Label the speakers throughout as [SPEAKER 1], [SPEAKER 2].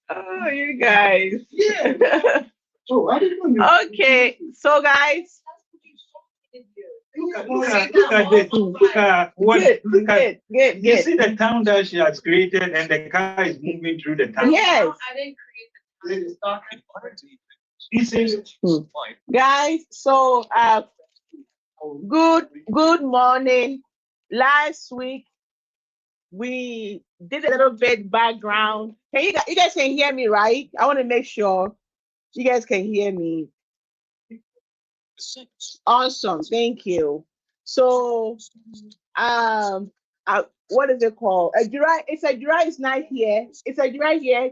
[SPEAKER 1] Oh, you guys.
[SPEAKER 2] Yeah. Oh, I didn't know you.
[SPEAKER 1] Okay, so guys,
[SPEAKER 2] Look at this. Look at what.
[SPEAKER 1] good,
[SPEAKER 2] Look at.
[SPEAKER 1] good, good,
[SPEAKER 2] You
[SPEAKER 1] good.
[SPEAKER 2] see the town that she has created, and the car is moving through the town.
[SPEAKER 1] Yes.
[SPEAKER 2] He says,
[SPEAKER 1] Hmm. Guys, so good morning. Last week we did a little bit background. Can you guys can hear me, right? I want to make sure you guys can hear me. Awesome, thank you. So what is it called? Ajura is not here. It's Ajura here.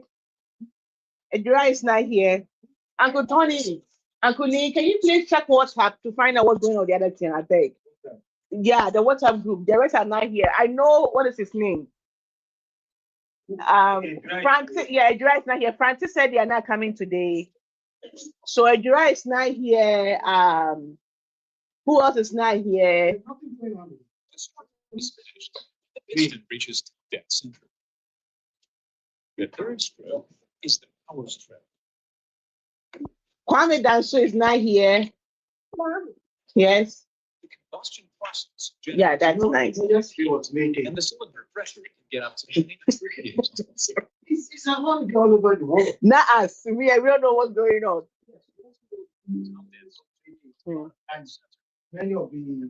[SPEAKER 1] Ajura is not here. Uncle Tony, Uncle Lee, can you please check WhatsApp to find out what's going on with the other thing? I beg. Yeah, the WhatsApp group. The rest are not here. I know what is his name. Francis. Yeah, Ajura is not here. Francis said they are not coming today. So Ajura is not here. Who else is not here?
[SPEAKER 3] Is finished. The piston reaches dead center. The third stroke is the power stroke.
[SPEAKER 1] Kwame Danso is not here. Yes.
[SPEAKER 3] The combustion process
[SPEAKER 1] Yeah, that's nice.
[SPEAKER 3] and the cylinder pressure can get up to 80 degrees.
[SPEAKER 2] it's a lot all over the world.
[SPEAKER 1] Not us. We don't know what's going on. Hmm.
[SPEAKER 2] And many of the,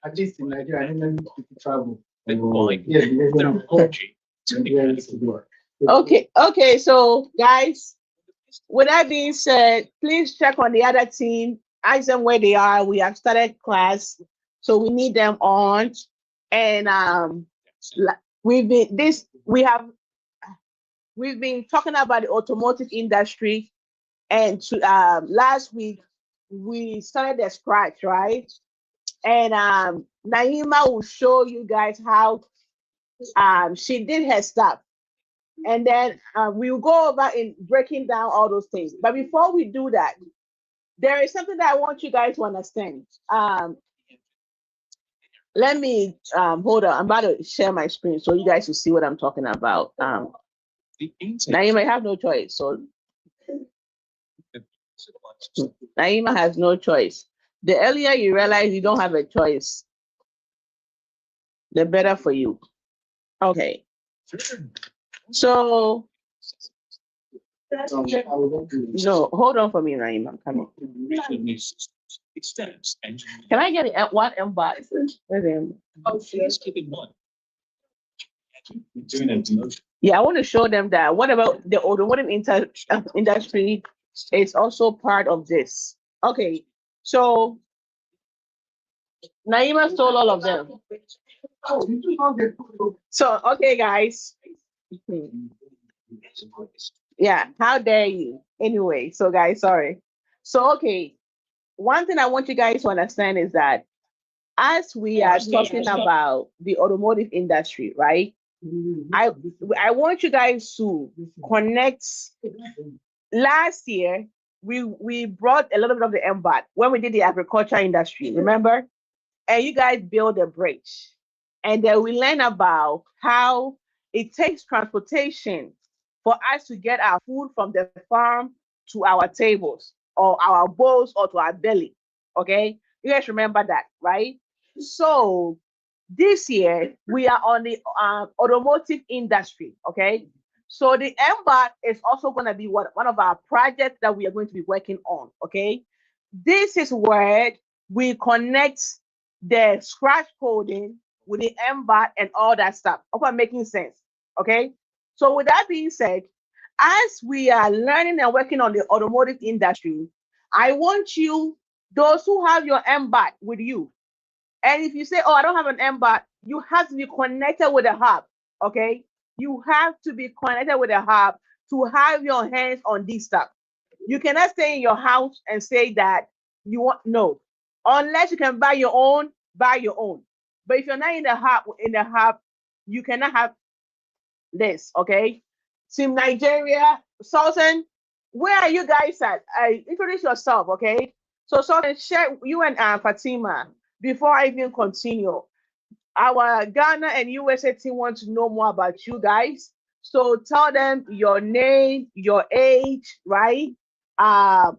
[SPEAKER 2] at least in Nigeria, many people travel.
[SPEAKER 3] Then going
[SPEAKER 2] Yeah,
[SPEAKER 3] their energy to the
[SPEAKER 2] yeah, to work.
[SPEAKER 1] Okay, so guys, with that being said, please check on the other team, ask them where they are. We have started class, so we need them on. And we've been talking about the automotive industry, and last week we started the scratch, right? And Naima will show you guys how she did her stuff. And then we'll go over in breaking down all those things. But before we do that, there is something that I want you guys to understand. Let me hold on. I'm about to share my screen so you guys will see what I'm talking about. Naima have no choice. So Naima has no choice. The earlier you realize you don't have a choice, the better for you. Okay. So no, hold on for me, Naima. I'm coming. Can I get it? One M box?
[SPEAKER 3] Please keep in mind.
[SPEAKER 1] Yeah, I want to show them that. What about the automotive industry is also part of this. Okay, so Naima stole all of them. So, okay, guys. Yeah, how dare you? Anyway, so guys, sorry. So, okay, one thing I want you guys to understand is that as we are talking about the automotive industry, right? I want you guys to connect. Last year, we brought a little bit of the MBAT when we did the agriculture industry, remember? And you guys build a bridge. And then we learn about how it takes transportation for us to get our food from the farm to our tables or our bowls or to our belly. Okay? You guys remember that, right? So this year we are on the automotive industry. Okay. So the MBAT is also going to be one of our projects that we are going to be working on. Okay. This is where we connect the scratch coding with the MBAT and all that stuff. Hope I'm making sense. Okay. So with that being said, as we are learning and working on the automotive industry, I want you, those who have your MBAT with you, and if you say, oh, I don't have an MBAT, you have to be connected with a hub. Okay. You have to be connected with a hub to have your hands on this stuff. You cannot stay in your house and say that you want no, unless you can buy your own, buy your own. But if you're not in the hub, you cannot have this. Okay. Team Nigeria, Sultan, where are you guys at? Introduce yourself. Okay. So Sultan, share you and Fatima before I even continue. Our Ghana and USA team want to know more about you guys. So tell them your name, your age, right?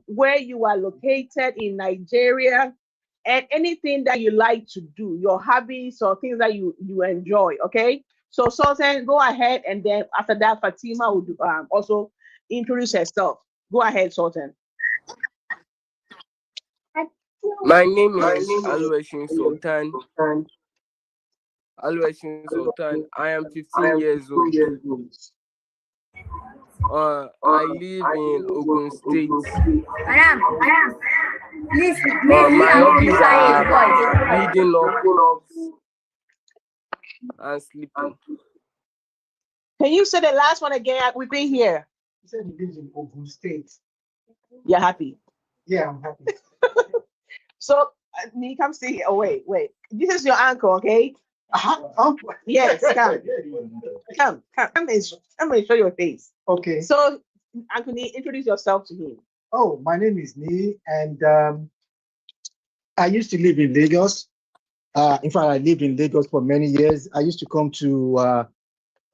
[SPEAKER 1] Where you are located in Nigeria, and anything that you like to do, your hobbies or things that you enjoy. Okay. So Sultan, go ahead, and then after that, Fatima will also introduce herself. Go ahead, Sultan.
[SPEAKER 4] My name is Alueshin Sultan. Alueshin Sultan. I am 15 years old. I live in Ogun State.
[SPEAKER 5] Madam, please,
[SPEAKER 4] My hobbies are reading novels and sleeping.
[SPEAKER 1] Can you say the last one again? We've been here.
[SPEAKER 2] He said he lives in Ogun State.
[SPEAKER 1] You're happy.
[SPEAKER 2] Yeah, I'm happy.
[SPEAKER 1] So, me, come see here. Oh, wait. This is your uncle, okay? Yes, come and show your face.
[SPEAKER 2] Okay.
[SPEAKER 1] So, Uncle Nee, introduce yourself to him.
[SPEAKER 2] Oh, my name is Nee, and I used to live in Lagos. In fact, I lived in Lagos for many years. I used to come to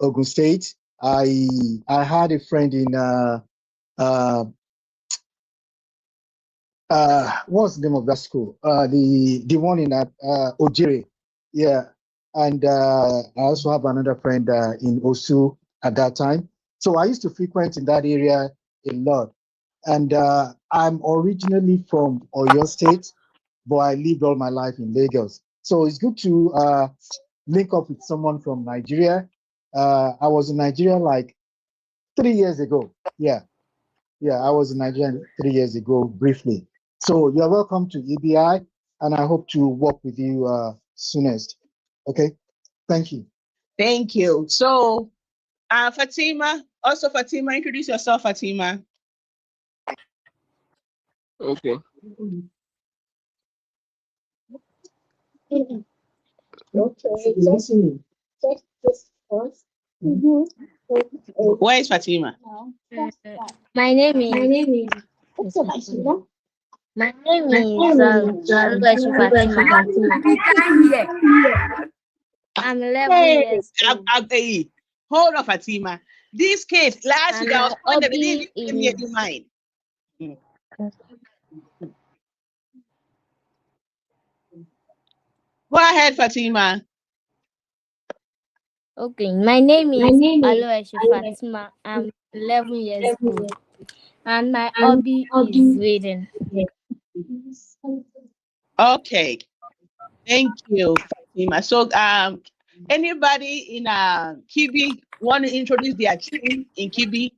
[SPEAKER 2] Ogun State. I had a friend in what's the name of that school? The one in Ojere. Yeah. And I also have another friend in Osu at that time. So I used to frequent in that area a lot. And I'm originally from Oyo State, but I lived all my life in Lagos. So it's good to link up with someone from Nigeria. I was in Nigeria like 3 years ago. Yeah, I was in Nigeria 3 years ago, briefly. So you're welcome to EBI, and I hope to work with you soonest. Okay, thank you.
[SPEAKER 1] Thank you. So, Fatima, introduce yourself, Fatima.
[SPEAKER 4] Okay.
[SPEAKER 1] Where is Fatima?
[SPEAKER 5] My name is Alueshin Fatima. I'm 11 years old.
[SPEAKER 1] Hey, hold on, Fatima. This case, last week, I was
[SPEAKER 5] And
[SPEAKER 1] wondering, they
[SPEAKER 5] hobby
[SPEAKER 1] didn't give me
[SPEAKER 5] is-
[SPEAKER 1] mind. Go ahead, Fatima.
[SPEAKER 5] Okay, my name is Alueshin Fatima. I'm 11 years old. And my hobby is reading.
[SPEAKER 1] Okay, thank you, Fatima. So, anybody in Kibi want to introduce their team in Kibi?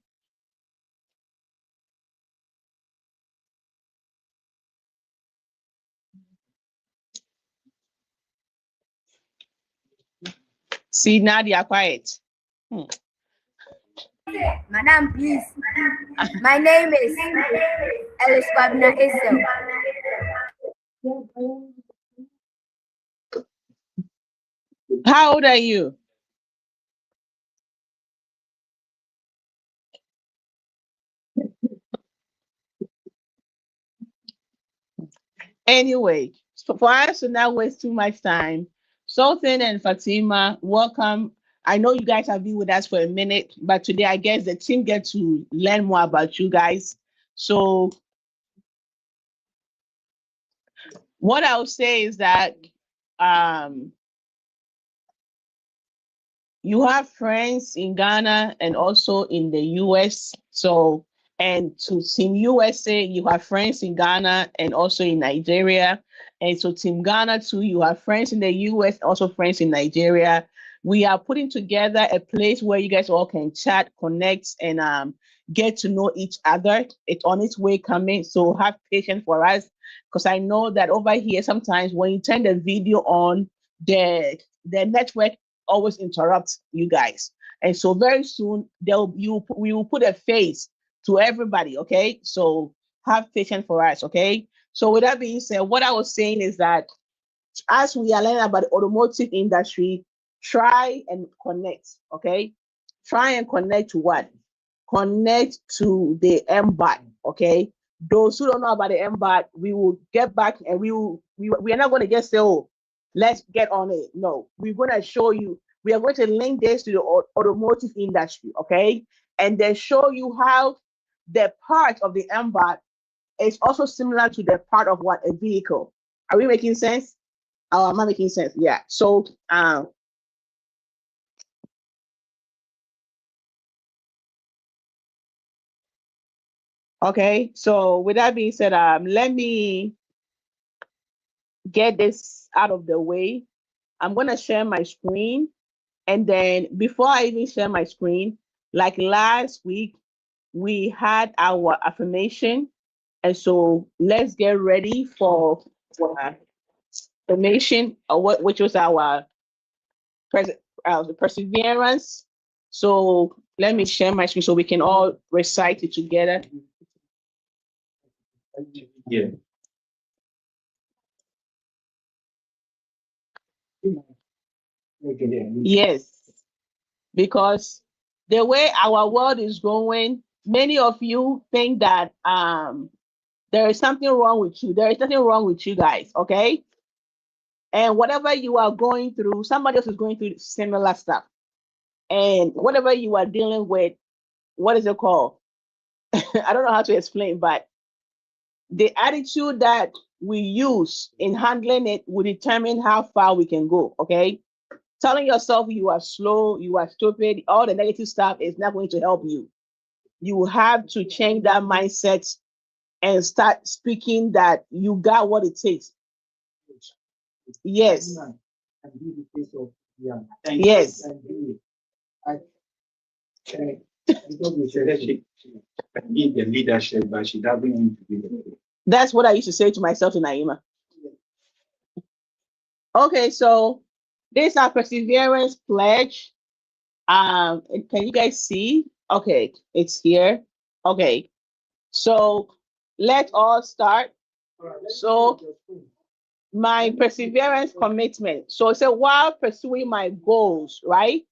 [SPEAKER 1] See, now they are quiet.
[SPEAKER 5] Madam, please. My name is Alice Babna Isel.
[SPEAKER 1] How old are you? Anyway, so for us to not waste too much time, Sultan and Fatima, welcome. I know you guys have been with us for a minute, but today I guess the team get to learn more about you guys. So what I'll say is that you have friends in Ghana and also in the US. So, and to Team USA, you have friends in Ghana and also in Nigeria. And so Team Ghana too, you have friends in the US, also friends in Nigeria. We are putting together a place where you guys all can chat, connect, and get to know each other. It's on its way coming. So have patience for us. Because I know that over here, sometimes when you turn the video on, the network always interrupt you guys. And so very soon we will put a face to everybody. Okay. So have patience for us. Okay. So with that being said, what I was saying is that as we are learning about the automotive industry, try and connect. Okay. Try and connect to what? Connect to the MBAT. Okay. Those who don't know about the MBAT, we will get back and we are not going to just say, oh, let's get on it. No, we're going to show you We are going to link this to the automotive industry, okay? And then show you how the part of the MBOT is also similar to the part of what a vehicle. Are we making sense? Oh, am I making sense? Yeah. So, okay. So with that being said, let me get this out of the way. I'm gonna share my screen, and then before I even share my screen, like last week, we had our affirmation, and so let's get ready for affirmation, which was our the perseverance. So let me share my screen so we can all recite it together.
[SPEAKER 3] Yeah.
[SPEAKER 1] Yes, because the way our world is going, many of you think that there is something wrong with you. There is nothing wrong with you guys, okay? And whatever you are going through, somebody else is going through similar stuff. And whatever you are dealing with, what is it called? I don't know how to explain, but the attitude that we use in handling it will determine how far we can go, okay? Telling yourself you are slow, you are stupid, all the negative stuff is not going to help you. You have to change that mindset and start speaking that you got what it takes. Yes. Yes.
[SPEAKER 3] Need the leadership, but she doesn't need to be the leader.
[SPEAKER 1] That's what I used to say to myself in Naima. Okay, so this is our perseverance pledge. Can you guys see? Okay, it's here. Okay, so let's all start. So my perseverance commitment. So say while pursuing my goals, right?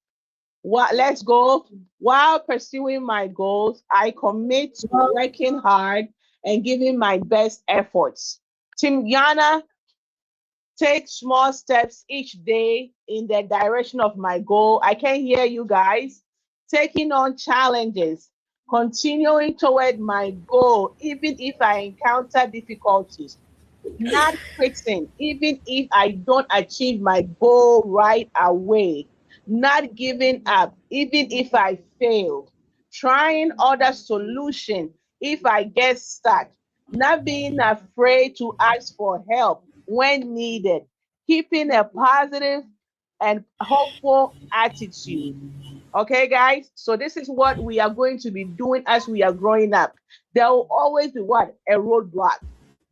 [SPEAKER 1] Let's go. While pursuing my goals, I commit to working hard and giving my best efforts. Team Yana, take small steps each day in the direction of my goal. I can hear you guys. Taking on challenges, continuing toward my goal, even if I encounter difficulties, not quitting, even if I don't achieve my goal right away, not giving up, even if I fail, trying other solution if I get stuck, not being afraid to ask for help when needed, keeping a positive and hopeful attitude. Okay, guys. So this is what we are going to be doing as we are growing up. There will always be what? A roadblock.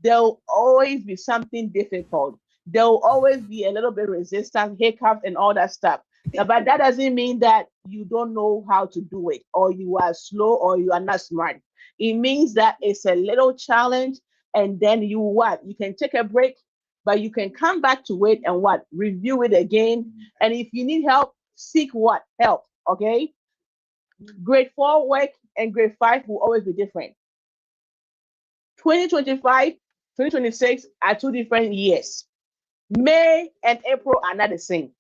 [SPEAKER 1] There will always be something difficult. There will always be a little bit resistance, hiccups, and all that stuff. But that doesn't mean that you don't know how to do it, or you are slow, or you are not smart. It means that it's a little challenge, and then you what? You can take a break, but you can come back to it and what? Review it again. And if you need help, seek what? Help. Okay. Grade 4 work and grade 5 will always be different. 2025, 2026 are 2 different years. May and April are not the same.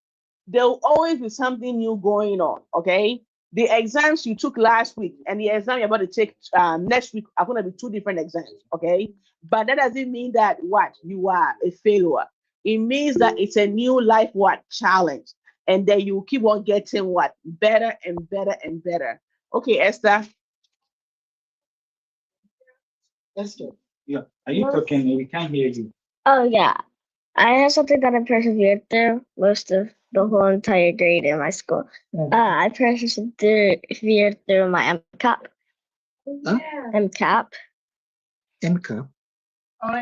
[SPEAKER 1] There will always be something new going on. Okay. The exams you took last week and the exam you're about to take next week are going to be 2 different exams. Okay. But that doesn't mean that what? You are a failure. It means that it's a new life what? Challenge. And then you keep on getting what? Better and better and better. Okay, Esther.
[SPEAKER 3] Esther, yeah. Are you talking? We can't hear you.
[SPEAKER 5] Oh yeah, I have something that I persevered through most of the whole entire grade in my school. I persevered through my MCAP.
[SPEAKER 2] Huh?
[SPEAKER 5] MCAP.
[SPEAKER 2] MCAP.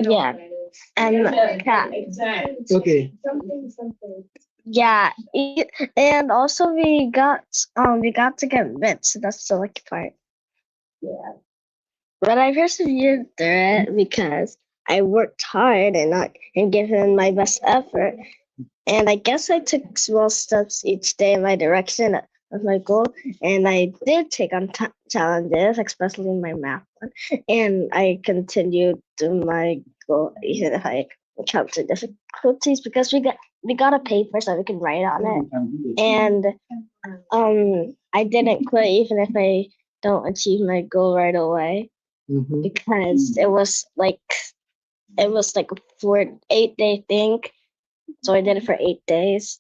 [SPEAKER 5] Yeah, MCAP.
[SPEAKER 2] Okay.
[SPEAKER 5] Yeah, and also we got to get bits. So that's the lucky part. Yeah, but I persevered through it because I worked hard and given my best effort. And I guess I took small steps each day in my direction of my goal. And I did take on challenges, especially in my math one. And I continued to my goal even if I encountered difficulties because we got a paper so we could write on it, and I didn't quit even if I don't achieve my goal right away
[SPEAKER 2] Mhm.
[SPEAKER 5] because it was like a 8-day thing, so I did it for 8 days.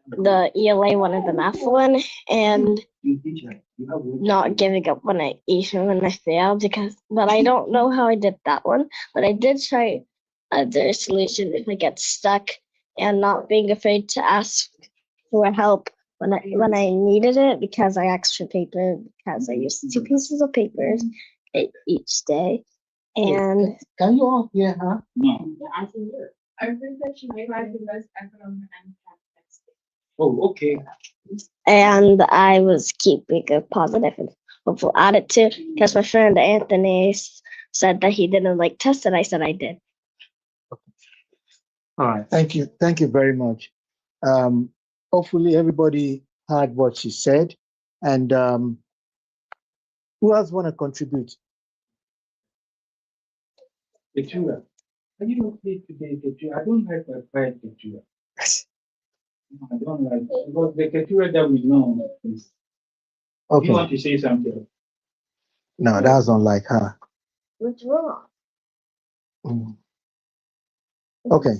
[SPEAKER 5] The ELA wanted the math one, and not giving up even when I failed but I don't know how I did that one. But I did try other solution if I get stuck and not being afraid to ask for help when I needed it because I asked for paper because I used 2 pieces of papers each day. And
[SPEAKER 2] Can you all hear her?
[SPEAKER 3] No.
[SPEAKER 6] I think that she may have the best economic and
[SPEAKER 3] Oh, okay.
[SPEAKER 5] and I was keeping a positive and hopeful attitude because my friend Anthony said that he didn't like tests, and I said I did.
[SPEAKER 2] All right. Thank you very much. Hopefully everybody heard what she said. And who else want to contribute?
[SPEAKER 3] Keturah. You don't play today, Keturah. I don't like that quiet Keturah. I don't like it. Because the Keturah that we know is.
[SPEAKER 2] Okay.
[SPEAKER 3] You want to say something?
[SPEAKER 2] No, that's not like her.
[SPEAKER 5] What's wrong?
[SPEAKER 2] Mm. Okay.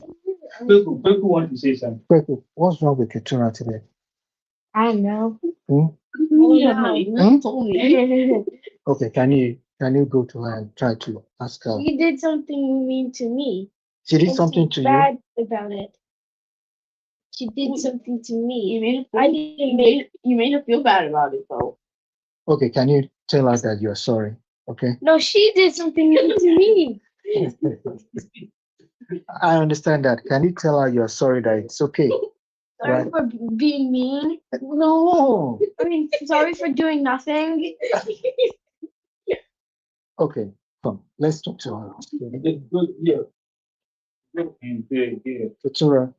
[SPEAKER 3] People want to say something.
[SPEAKER 2] Kweku, what's wrong with Keturah today?
[SPEAKER 5] I don't know.
[SPEAKER 2] Hmm?
[SPEAKER 5] You
[SPEAKER 2] Okay, can you go to her and try to ask her?
[SPEAKER 5] did something mean to me.
[SPEAKER 2] She did something to you?
[SPEAKER 5] Bad about it. She did something to me.
[SPEAKER 1] You made her feel bad about it, though.
[SPEAKER 2] Okay, can you tell her that you're sorry? Okay.
[SPEAKER 5] No, she did something mean to me.
[SPEAKER 2] I understand that. Can you tell her you're sorry that it's okay?
[SPEAKER 5] Sorry
[SPEAKER 2] Right.
[SPEAKER 5] for being mean.
[SPEAKER 2] No.
[SPEAKER 5] I mean, sorry for doing nothing.
[SPEAKER 2] Okay, come. Let's talk to her.
[SPEAKER 3] Good, yeah. Good and good, yeah.
[SPEAKER 2] Keturah.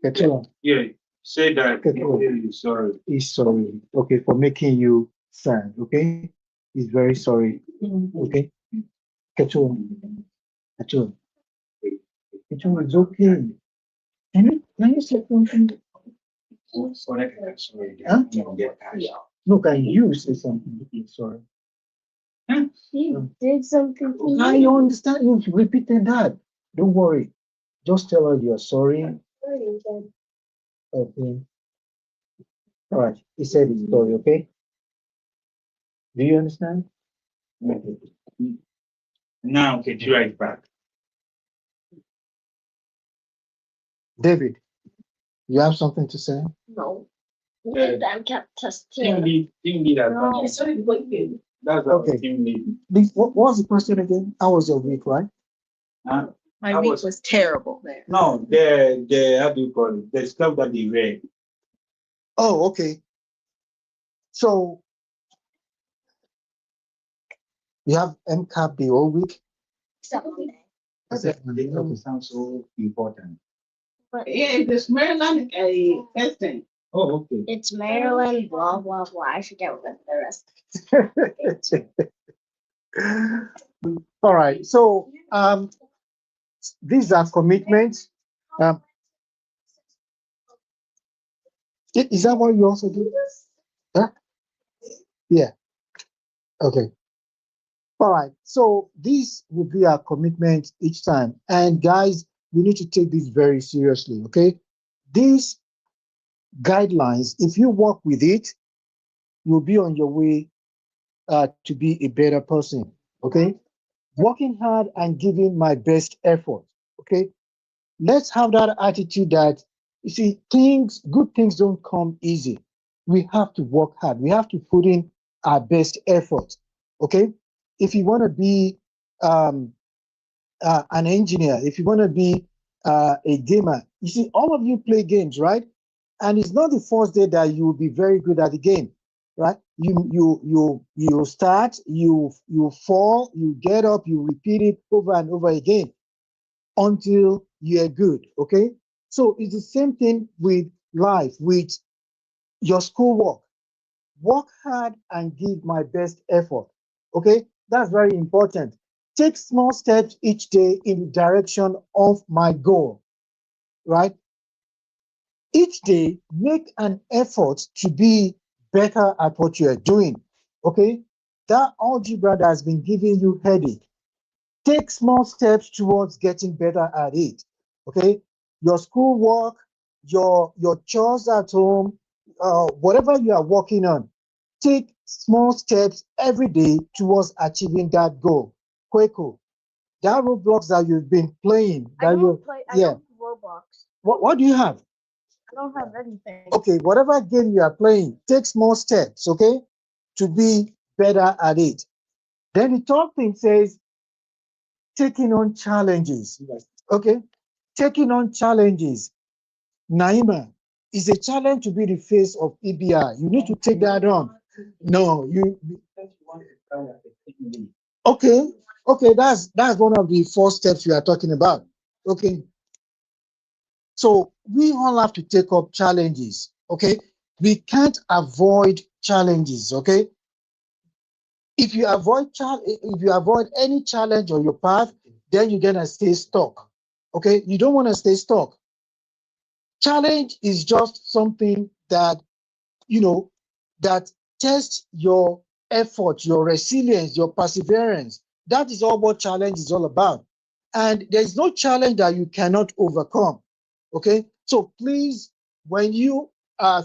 [SPEAKER 2] Keturah
[SPEAKER 3] Yeah, say that.
[SPEAKER 2] Okay.
[SPEAKER 3] Really sorry.
[SPEAKER 2] is sorry. Okay, for making you sad. Okay, he's very sorry. Okay, Keturah. Keturah. Keturah, it's okay. Can you say something?
[SPEAKER 3] Sorry, sorry.
[SPEAKER 2] Huh?
[SPEAKER 3] No, get cash.
[SPEAKER 2] No, can you say something? Sorry.
[SPEAKER 5] She did something to
[SPEAKER 2] I
[SPEAKER 5] me.
[SPEAKER 2] understand you repeated that. Don't worry. Just tell her you're sorry. Okay. All right. He said his story, okay? Do you understand?
[SPEAKER 3] Now Keturah is back.
[SPEAKER 2] David, you have something to say?
[SPEAKER 5] No. I'm kept
[SPEAKER 3] Team
[SPEAKER 5] testing.
[SPEAKER 3] lead has
[SPEAKER 5] No.
[SPEAKER 3] done it.
[SPEAKER 1] So you waited.
[SPEAKER 3] That's our
[SPEAKER 2] Okay.
[SPEAKER 3] team lead.
[SPEAKER 2] What was the question again? How was your week, right?
[SPEAKER 3] Huh?
[SPEAKER 1] My
[SPEAKER 3] I
[SPEAKER 1] week
[SPEAKER 3] was-
[SPEAKER 1] was terrible there.
[SPEAKER 3] No, the how do you call it? The stuff that they read.
[SPEAKER 2] Oh, okay. So you have MCAP the whole week?
[SPEAKER 5] Except Monday.
[SPEAKER 3] They don't sound so important.
[SPEAKER 5] But
[SPEAKER 1] Yeah, it's Maryland testing.
[SPEAKER 3] Oh, okay.
[SPEAKER 5] it's Maryland, blah, blah, blah. I forget what the rest.
[SPEAKER 2] All right. So these are commitments. Is that what you also do? Huh? Yeah. Okay. All right. So these will be our commitment each time. And guys, we need to take this very seriously. Okay. These guidelines, if you work with it, you'll be on your way to be a better person. Okay. Working hard and giving my best effort. Okay. Let's have that attitude that, you see, good things don't come easy. We have to work hard. We have to put in our best effort. Okay. If you want to be an engineer, if you want to be a gamer, you see, all of you play games, right? And it's not the first day that you will be very good at the game, right? You start, you fall, you get up, you repeat it over and over again until you're good. Okay. So it's the same thing with life, with your schoolwork. Work hard and give my best effort. Okay. That's very important. take small steps each day in the direction of my goal, right? Each day, make an effort to be better at what you are doing, okay? That algebra that has been giving you headache, take small steps towards getting better at it, okay? Your schoolwork, your chores at home, whatever you are working on, take small steps every day towards achieving that goal. Kweko, that Roblox that you've been playing,
[SPEAKER 5] I
[SPEAKER 2] that you,
[SPEAKER 5] don't play. I
[SPEAKER 2] yeah.
[SPEAKER 5] don't Roblox.
[SPEAKER 2] What do you have?
[SPEAKER 5] I don't have anything.
[SPEAKER 2] Okay, whatever game you are playing, take small steps, okay, to be better at it. Then the third thing says taking on challenges. Okay, taking on challenges. Naima, is a challenge to be the face of EBI. You need to take that on. No, you. Okay, okay, that's one of the 4 steps we are talking about. Okay, so we all have to take up challenges. Okay, we can't avoid challenges. Okay, if you avoid any challenge on your path, then you're gonna stay stuck. Okay, you don't want to stay stuck. Challenge is just something that you know that tests your effort, your resilience, your perseverance. That is all what challenge is all about. And there's no challenge that you cannot overcome. Okay, so please, when you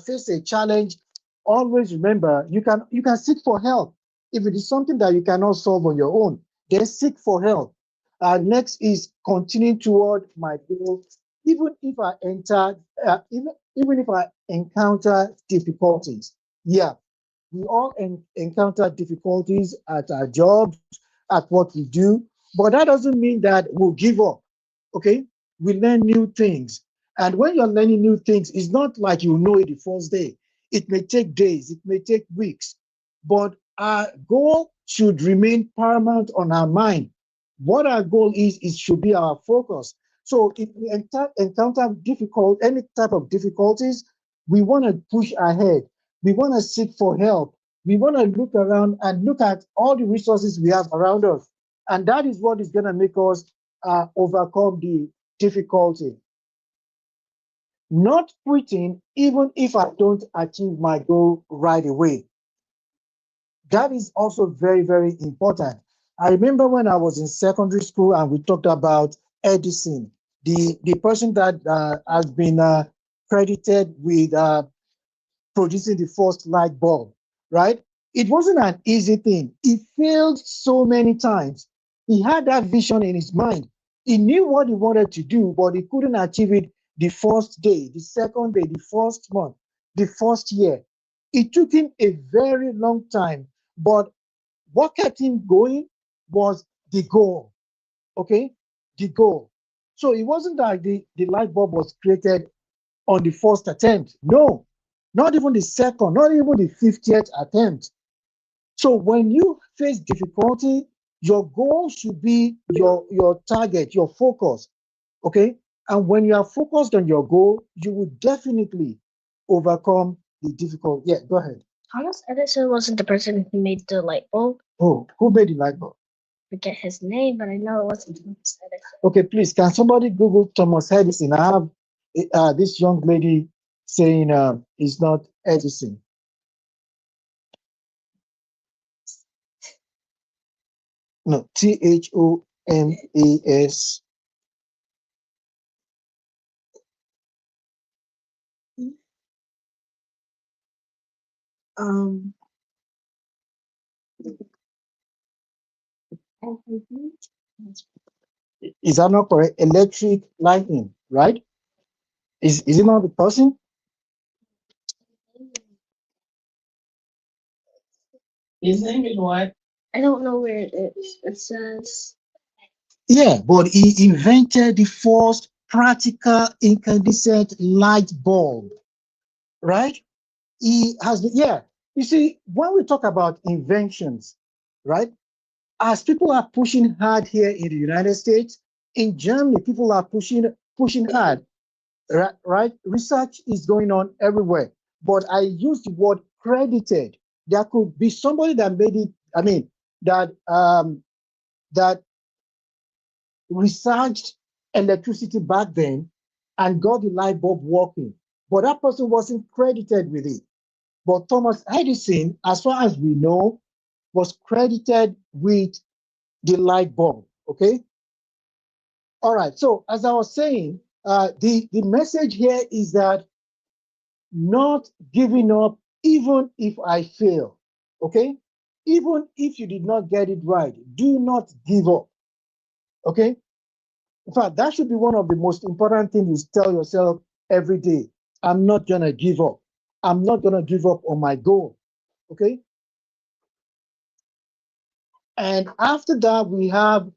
[SPEAKER 2] face a challenge, always remember you can seek for help. If it is something that you cannot solve on your own, then seek for help. Next is continuing toward my goal, even if I enter, even if I encounter difficulties. Yeah, we all encounter difficulties at our jobs, at what we do, but that doesn't mean that we'll give up. Okay, we learn new things, and when you're learning new things, it's not like you know it the first day. It may take days, it may take weeks, but our goal should remain paramount on our mind. What our goal is, it should be our focus. So if we encounter any type of difficulties, we want to push ahead. We want to seek for help. We want to look around and look at all the resources we have around us. And that is what is going to make us overcome the difficulty. Not quitting, even if I don't achieve my goal right away. That is also very, very important. I remember when I was in secondary school and we talked about Edison, the person that has been credited with producing the first light bulb, right? It wasn't an easy thing. He failed so many times. He had that vision in his mind. He knew what he wanted to do, but he couldn't achieve it the first day, the second day, the first month, the first year. It took him a very long time, but what kept him going was the goal, okay? The goal. So it wasn't that the light bulb was created on the first attempt. No, not even the second, not even the 50th attempt. So when you face difficulty, your goal should be your target, your focus. Okay. And when you are focused on your goal, you will definitely overcome the difficult. Yeah, go ahead.
[SPEAKER 5] Thomas Edison wasn't the person who made the light bulb.
[SPEAKER 2] Oh, who made the light bulb?
[SPEAKER 5] Forget his name, but I know it wasn't Thomas Edison.
[SPEAKER 2] Okay, please, can somebody Google Thomas Edison? I have this young lady saying it's not Edison. No, Thomas.
[SPEAKER 5] Um,
[SPEAKER 2] Is that not correct? Electric lightning, right? Is it not the person?
[SPEAKER 3] His name is what?
[SPEAKER 5] I don't know where it is. It says.
[SPEAKER 2] Yeah, but he invented the first practical incandescent light bulb, right? He has the, yeah. You see, when we talk about inventions, right? As people are pushing hard here in the United States, in Germany, people are pushing hard, right? Research is going on everywhere. But I use the word credited. There could be somebody that made it. I mean, that researched electricity back then and got the light bulb working, but that person wasn't credited with it. But Thomas Edison, as far as we know, was credited with the light bulb. Okay. All right. So as I was saying, the message here is that not giving up, even if I fail. Okay. Even if you did not get it right, do not give up. Okay. In fact, that should be one of the most important things you tell yourself every day. I'm not gonna give up. I'm not gonna give up on my goal. Okay. And after that, we have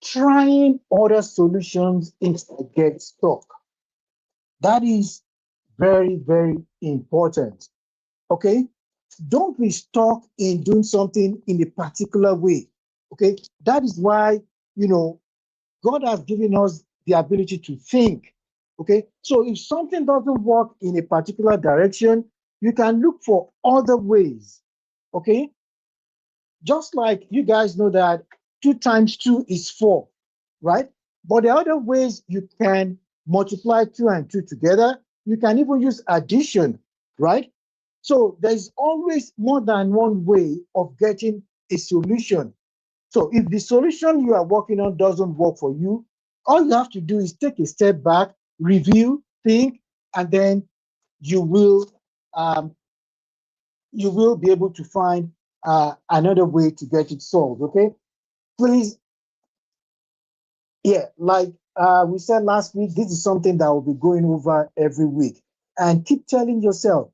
[SPEAKER 2] trying other solutions instead of get stuck. That is very, very important. Okay. Don't be stuck in doing something in a particular way. Okay. That is why, God has given us the ability to think. Okay. So if something doesn't work in a particular direction, you can look for other ways. Okay. Just like you guys know that 2 times 2 is 4, right? But there are other ways you can multiply 2 and 2 together. You can even use addition, right? So there's always more than one way of getting a solution. So if the solution you are working on doesn't work for you, all you have to do is take a step back, review, think, and then you will be able to find another way to get it solved. Okay, please. Yeah, like we said last week, this is something that we'll be going over every week, and keep telling yourself,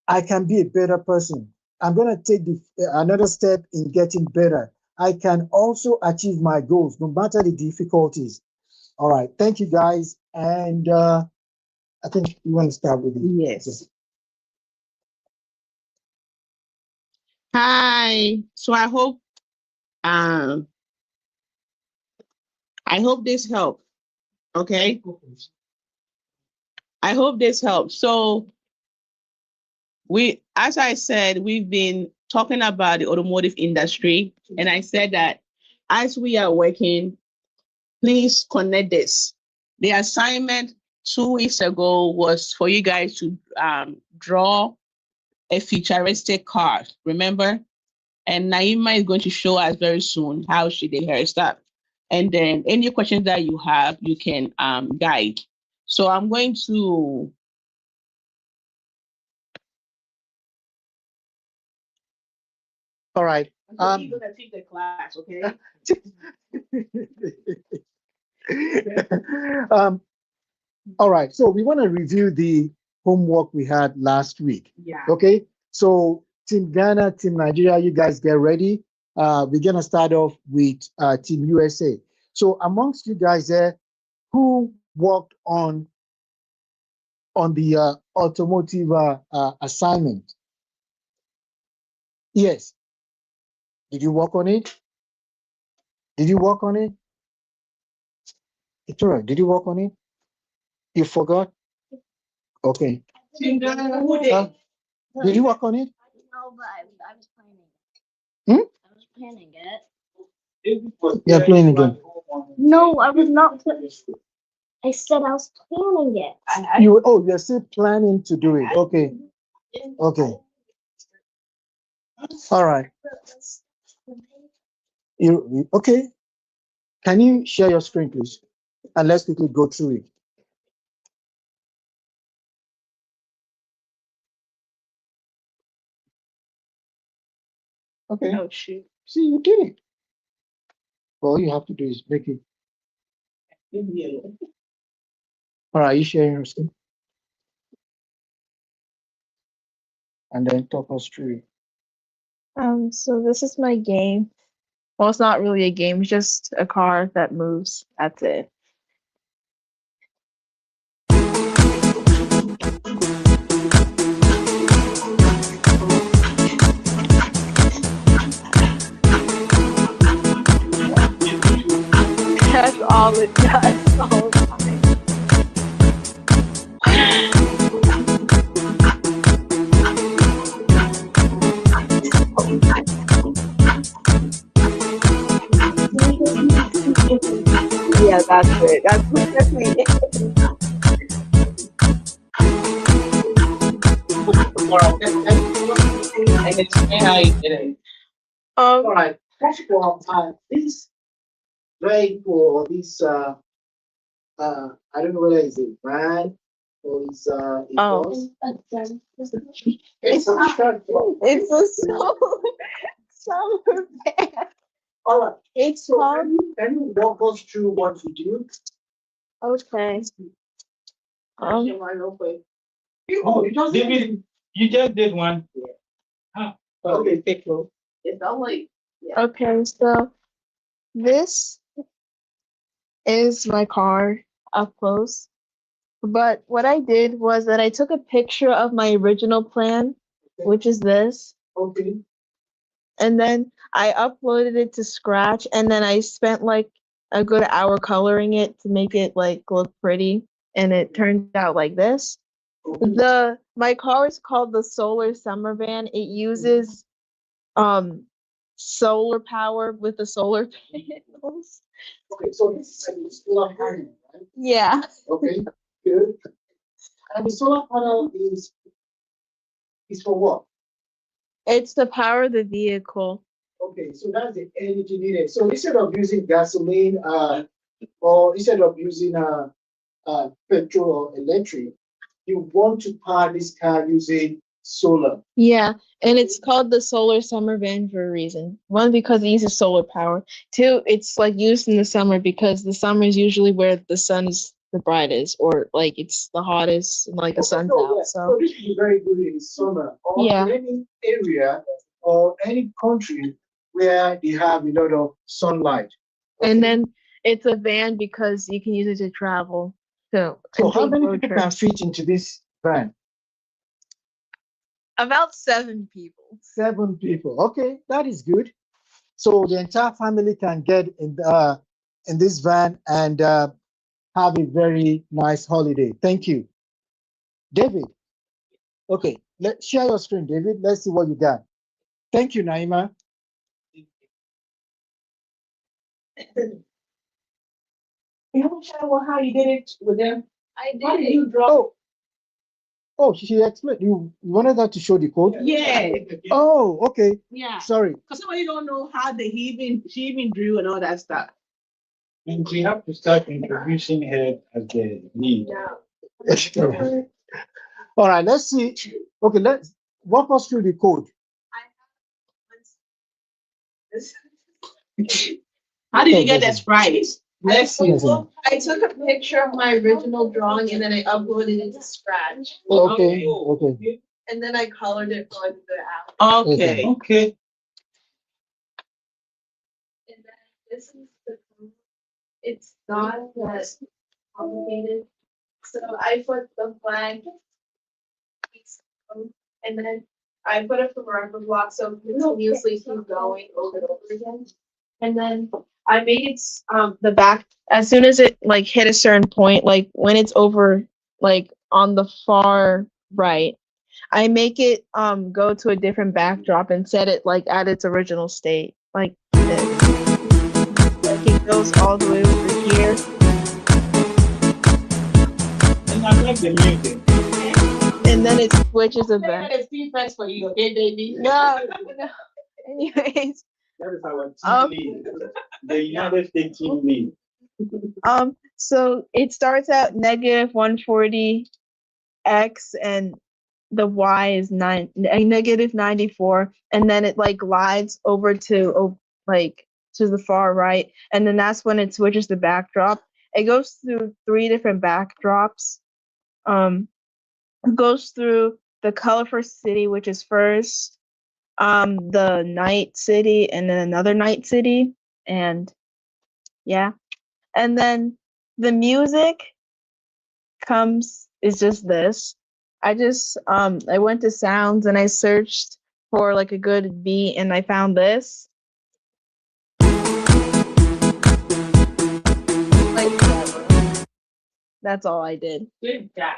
[SPEAKER 2] I can be a better person. I'm going to take another step in getting better. I can also achieve my goals no matter the difficulties. All right. Thank you, guys. And I think you want to start with it.
[SPEAKER 1] Yes. Hi. So um I hope this helps. Okay. I hope this helps. So as I said, we've been talking about the automotive industry, and I said that as we are working, please connect this. The assignment 2 weeks ago was for you guys to draw a futuristic car, remember? And Naima is going to show us very soon how she did her stuff. And then any questions that you have, you can guide. So I'm going to
[SPEAKER 2] all right.
[SPEAKER 1] you're gonna take the class, okay?
[SPEAKER 2] All right. So we want to review the homework we had last week.
[SPEAKER 1] Yeah.
[SPEAKER 2] Okay. So Team Ghana, Team Nigeria, you guys get ready. We're gonna start off with Team USA. So amongst you guys there, who worked on the automotive assignment? Yes. Did you work on it? Did you work on it? It's all right. Did you work on it? You forgot? Okay. Did you work on it?
[SPEAKER 5] No, but I was planning.
[SPEAKER 2] Hmm?
[SPEAKER 5] I was planning it.
[SPEAKER 2] You're playing again.
[SPEAKER 5] No, I was not. I said I was planning it.
[SPEAKER 2] You're still planning to do it. Okay. Okay. All right. Okay? Can you share your screen, please? And let's quickly go through it. Okay.
[SPEAKER 1] Oh shoot.
[SPEAKER 2] See, you did it. All you have to do is make it. All right, you sharing your screen? And then talk us through it.
[SPEAKER 6] So this is my game. Well, it's not really a game, it's just a car that moves. That's it. That's all it does the whole time.
[SPEAKER 1] That's it. That's definitely.
[SPEAKER 3] All right, and explain how you did it. All right, first of all, this very cool. This I don't know whether it's a van or it's a
[SPEAKER 6] Oh.
[SPEAKER 3] bus. It's a short bus.
[SPEAKER 1] It's a summer band.
[SPEAKER 3] All right,
[SPEAKER 6] It's
[SPEAKER 3] so
[SPEAKER 6] called.
[SPEAKER 3] can you walk us through what you do?
[SPEAKER 6] Okay.
[SPEAKER 3] Oh, David, you just did one. Huh. Okay, take note.
[SPEAKER 1] It's only.
[SPEAKER 6] Okay, so this is my car up close. But what I did was that I took a picture of my original plan, which is this,
[SPEAKER 3] Okay.
[SPEAKER 6] and then I uploaded it to Scratch, and then I spent like a good hour coloring it to make it like look pretty, and it turned out like this. My car is called the Solar Summer Van. It uses solar power with the solar panels.
[SPEAKER 3] Okay, so this is a solar panel, right?
[SPEAKER 6] Yeah.
[SPEAKER 3] Okay, good. And the solar panel is for what?
[SPEAKER 6] It's to power the vehicle.
[SPEAKER 3] Okay, so that's the energy needed. So instead of using gasoline, or instead of using petrol or electric, you want to power this car using solar.
[SPEAKER 6] Yeah, and it's called the Solar Summer Van for a reason. One, because it uses solar power. Two, it's like used in the summer because the summer is usually where the sun is the brightest, or like it's the hottest, and like the sun's out.
[SPEAKER 3] Yeah. So this is very good in summer or
[SPEAKER 6] Yeah.
[SPEAKER 3] in any area or any country where they have a lot of sunlight.
[SPEAKER 6] And then it's a van because you can use it to travel. So
[SPEAKER 3] how many
[SPEAKER 6] road
[SPEAKER 3] people can
[SPEAKER 6] trips.
[SPEAKER 3] fit into this van?
[SPEAKER 6] About 7 people.
[SPEAKER 2] 7 people. Okay, that is good. So the entire family can get in this van and have a very nice holiday. Thank you, David. Okay, let's share your screen, David. Let's see what you got. Thank you, Naima.
[SPEAKER 1] You don't show how you did it with them.
[SPEAKER 5] I
[SPEAKER 1] How did
[SPEAKER 5] did.
[SPEAKER 1] you draw?
[SPEAKER 2] Oh, she explained. You wanted her to show the code?
[SPEAKER 1] Yeah,
[SPEAKER 2] Oh, okay.
[SPEAKER 1] yeah.
[SPEAKER 2] Sorry.
[SPEAKER 1] Because somebody don't know how she even drew and all that stuff.
[SPEAKER 3] And we have to start introducing her as the lead.
[SPEAKER 2] All right, let's see. Okay, let's walk us through the code.
[SPEAKER 1] How did you get that sprite? Let's see.
[SPEAKER 2] Listen.
[SPEAKER 6] I took a picture of my original drawing and then I uploaded it to Scratch.
[SPEAKER 2] Okay, okay.
[SPEAKER 6] And then I colored it for like the app.
[SPEAKER 1] Okay.
[SPEAKER 3] Okay.
[SPEAKER 6] And then this is the code. It's not that complicated. So I put the flag, and then I put a forever block so it continuously keep going over and over again. And then I made it the back as soon as it like hit a certain point, like when it's over like on the far right, I make it go to a different backdrop and set it like at its original state. Like this. Like it goes all the way over here.
[SPEAKER 3] And I like the music.
[SPEAKER 6] And then it switches
[SPEAKER 1] I
[SPEAKER 6] event.
[SPEAKER 1] got a feedback for you, okay, baby?
[SPEAKER 6] No. Anyways,
[SPEAKER 3] That is our
[SPEAKER 6] Um,
[SPEAKER 3] team lead. The United States team lead.
[SPEAKER 6] so it starts at negative 140 x and the y is negative 94, and then it like glides over to like to the far right, and then that's when it switches the backdrop. It goes through 3 different backdrops. It goes through the colorful city, which is first, the night city, and then another night city, and yeah. And then the music is just this. I went to sounds and I searched for like a good beat and I found this. Like, that's all I did.
[SPEAKER 1] Good job.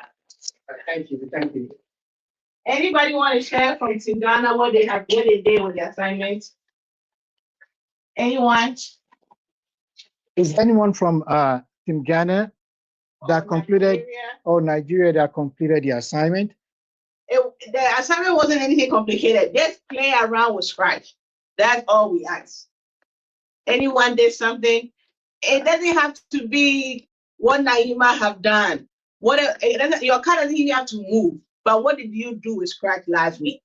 [SPEAKER 3] Thank you. Thank you.
[SPEAKER 1] Anybody want to share from Ghana what they did with the assignment? Anyone?
[SPEAKER 2] Is anyone from Team Ghana that completed, or Nigeria that completed the assignment?
[SPEAKER 1] The assignment wasn't anything complicated. Just play around with Scratch. That's all we asked. Anyone did something. It doesn't have to be what Naima have done. Your car doesn't even have to move. But what did you do with Scratch last week?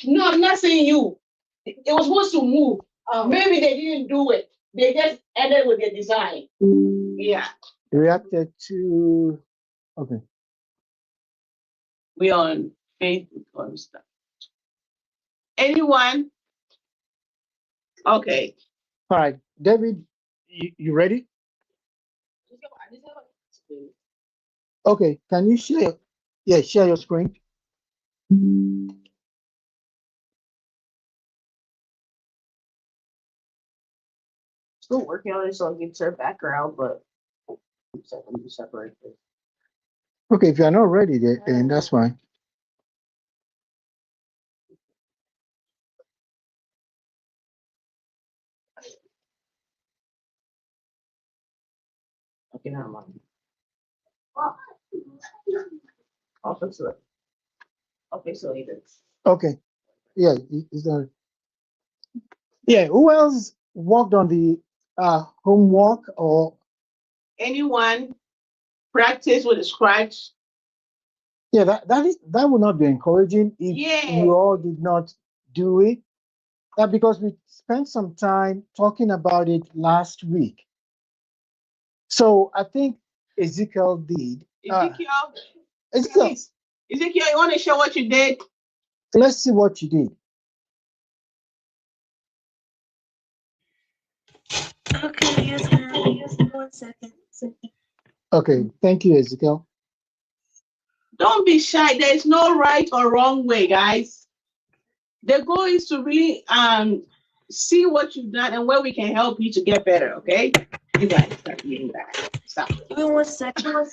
[SPEAKER 1] No, I'm not saying you. It was supposed to move. Maybe they didn't do it. They just ended with the design. Yeah.
[SPEAKER 2] Reacted to, okay.
[SPEAKER 1] We on Facebook on stuff. Anyone? Okay.
[SPEAKER 2] All right, David, you ready? Okay, can you share? Yeah, share your screen.
[SPEAKER 1] Still working on it, so I'll get your background, but I'm just separate this.
[SPEAKER 2] Okay, if you're not ready, then that's fine.
[SPEAKER 1] Okay, now I'm on. I'll fix it. Okay, so either.
[SPEAKER 2] Okay, yeah, is that? Yeah, who else worked on the homework or?
[SPEAKER 1] Anyone practice with the Scratch?
[SPEAKER 2] Yeah, that would not be encouraging if you all did not do it. Because we spent some time talking about it last week. So I think Ezekiel did. Ezekiel,
[SPEAKER 1] you want to show what you did?
[SPEAKER 2] let's see what you did.
[SPEAKER 7] Okay, yes, ma'am. 1 second.
[SPEAKER 2] Okay, thank you, Ezekiel.
[SPEAKER 1] Don't be shy. There's no right or wrong way, guys. The goal is to really see what you've done and where we can help you to get better, okay? You guys start doing that. Stop.
[SPEAKER 7] Give me 1 second.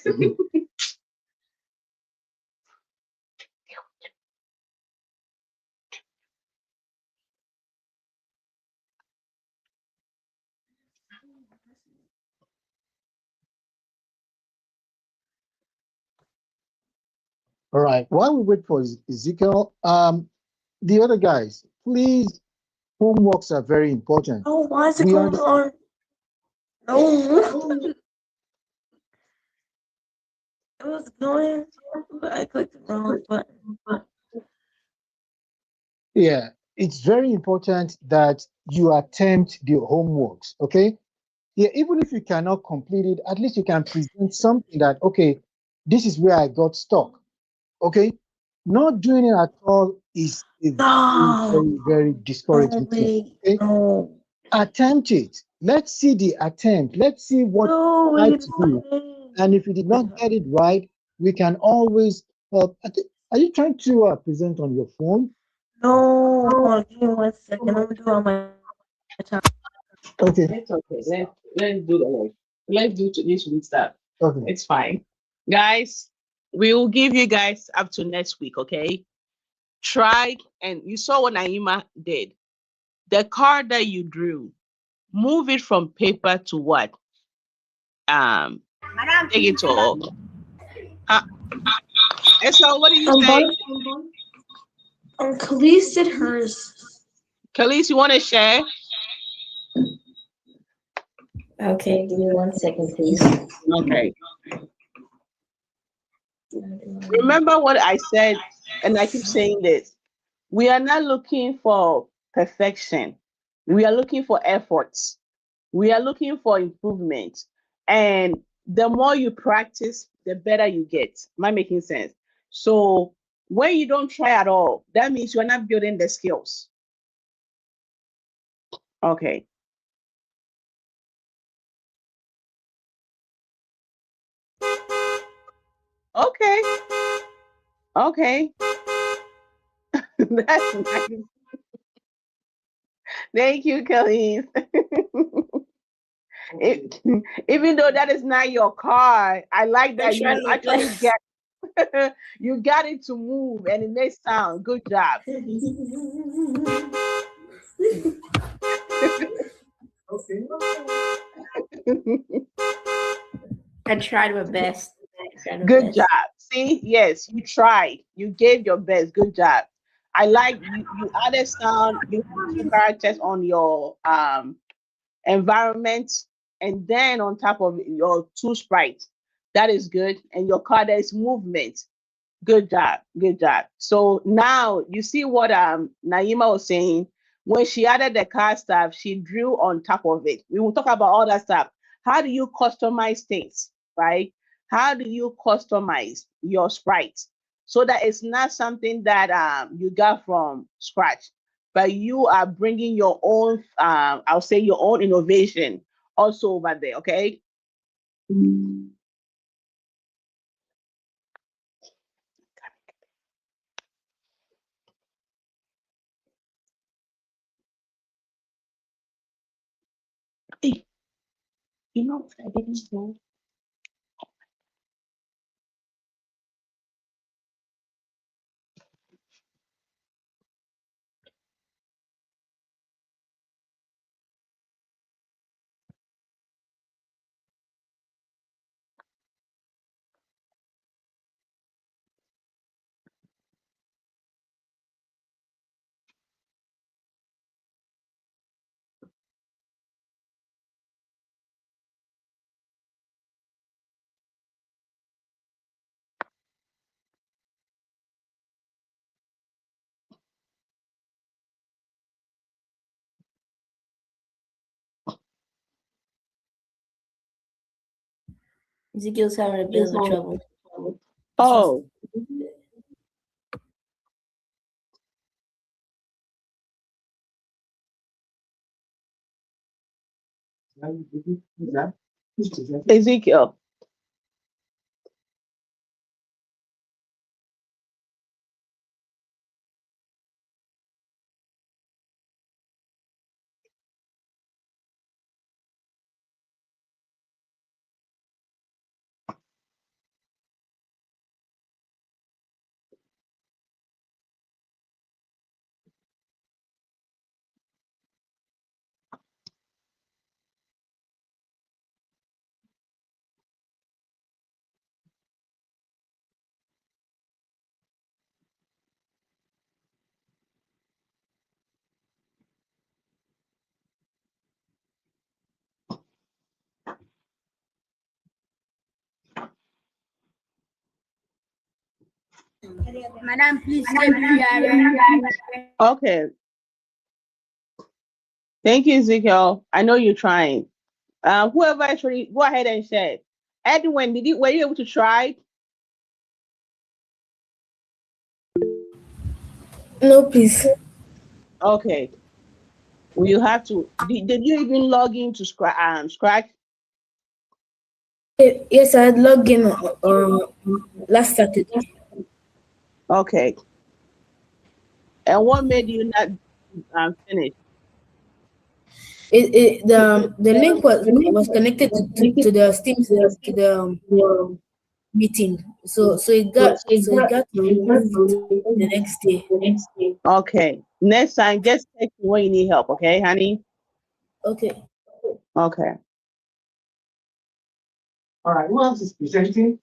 [SPEAKER 2] All right, while we wait for Ezekiel, the other guys, please, homeworks are very important.
[SPEAKER 7] Oh, why is it going on? No. It was going, but I clicked the wrong button.
[SPEAKER 2] Yeah, it's very important that you attempt the homeworks, okay? Yeah, even if you cannot complete it, at least you can present something that, okay, this is where I got stuck, okay? Not doing it at all is a very, very discouraging thing, okay?
[SPEAKER 7] No.
[SPEAKER 2] Attempt it. Let's see the attempt. Let's see what you tried to do. And if you did not get it right, we can always help. Are you trying to present on your phone?
[SPEAKER 7] No. Give me 1 second. I'm gonna do it on my time.
[SPEAKER 2] Okay.
[SPEAKER 1] It's okay. Let's do the let's do this week stuff.
[SPEAKER 2] Okay.
[SPEAKER 1] It's fine. Guys, we will give you guys up to next week, okay? Try, and you saw what Naima did. The card that you drew, move it from paper to what? Digital. So what do you say?
[SPEAKER 7] Khalees did hers.
[SPEAKER 1] Khalees, you want to share?
[SPEAKER 8] Okay, give me 1 second, please.
[SPEAKER 1] Okay. Remember what I said, and I keep saying this. We are not looking for perfection. We are looking for efforts. We are looking for improvement. And the more you practice, the better you get. Am I making sense? So when you don't try at all, that means you're not building the skills. Okay. Okay. Okay. That's nice. Thank you, Kelly. Even though that is not your car, I like that you actually get you got it to move and it makes sound. Good job.
[SPEAKER 2] Okay.
[SPEAKER 8] I tried my best.
[SPEAKER 1] Good job. See, yes, you tried. You gave your best. Good job. I like you. You added sound. You put two characters on your environment, and then on top of it, your two sprites. That is good. And your card is movement. Good job. Good job. So now you see what Naima was saying. When she added the card stuff, she drew on top of it. We will talk about all that stuff. How do you customize things, right? How do you customize your sprites so that it's not something that you got from scratch, but you are bringing your own, I'll say your own innovation also over there, okay? Hey, you know, I didn't know.
[SPEAKER 8] Ezekiel's having a bit of trouble.
[SPEAKER 1] Oh, Ezekiel.
[SPEAKER 9] Madam, please stay here.
[SPEAKER 1] Okay. Thank you, Ezekiel. I know you're trying. Whoever actually go ahead and share. Edwin, were you able to try?
[SPEAKER 7] No, please.
[SPEAKER 1] Okay. Well, you have to. Did you even log into Scratch?
[SPEAKER 7] Yes, I had logged in last Saturday.
[SPEAKER 1] Okay. And what made you not finish?
[SPEAKER 7] The link was connected to the Steam to the meeting, so it got removed the next day.
[SPEAKER 1] Okay. Next time, just text me when you need help. Okay, honey.
[SPEAKER 7] Okay.
[SPEAKER 1] Okay.
[SPEAKER 3] All right, who else is presenting?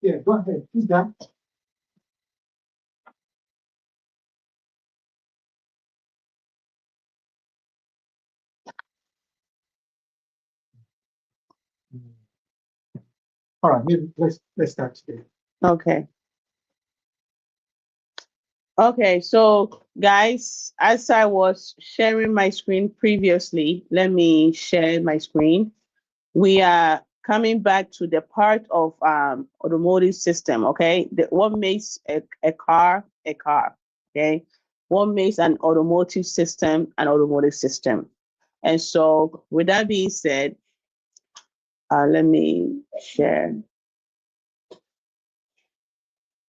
[SPEAKER 3] Yeah, go ahead. Who's that? All right, maybe let's start today.
[SPEAKER 1] Okay. Okay, so guys, as I was sharing my screen previously, let me share my screen. We are coming back to the part of automotive system, okay? What makes a car a car, okay? What makes an automotive system an automotive system? And so with that being said, let me share.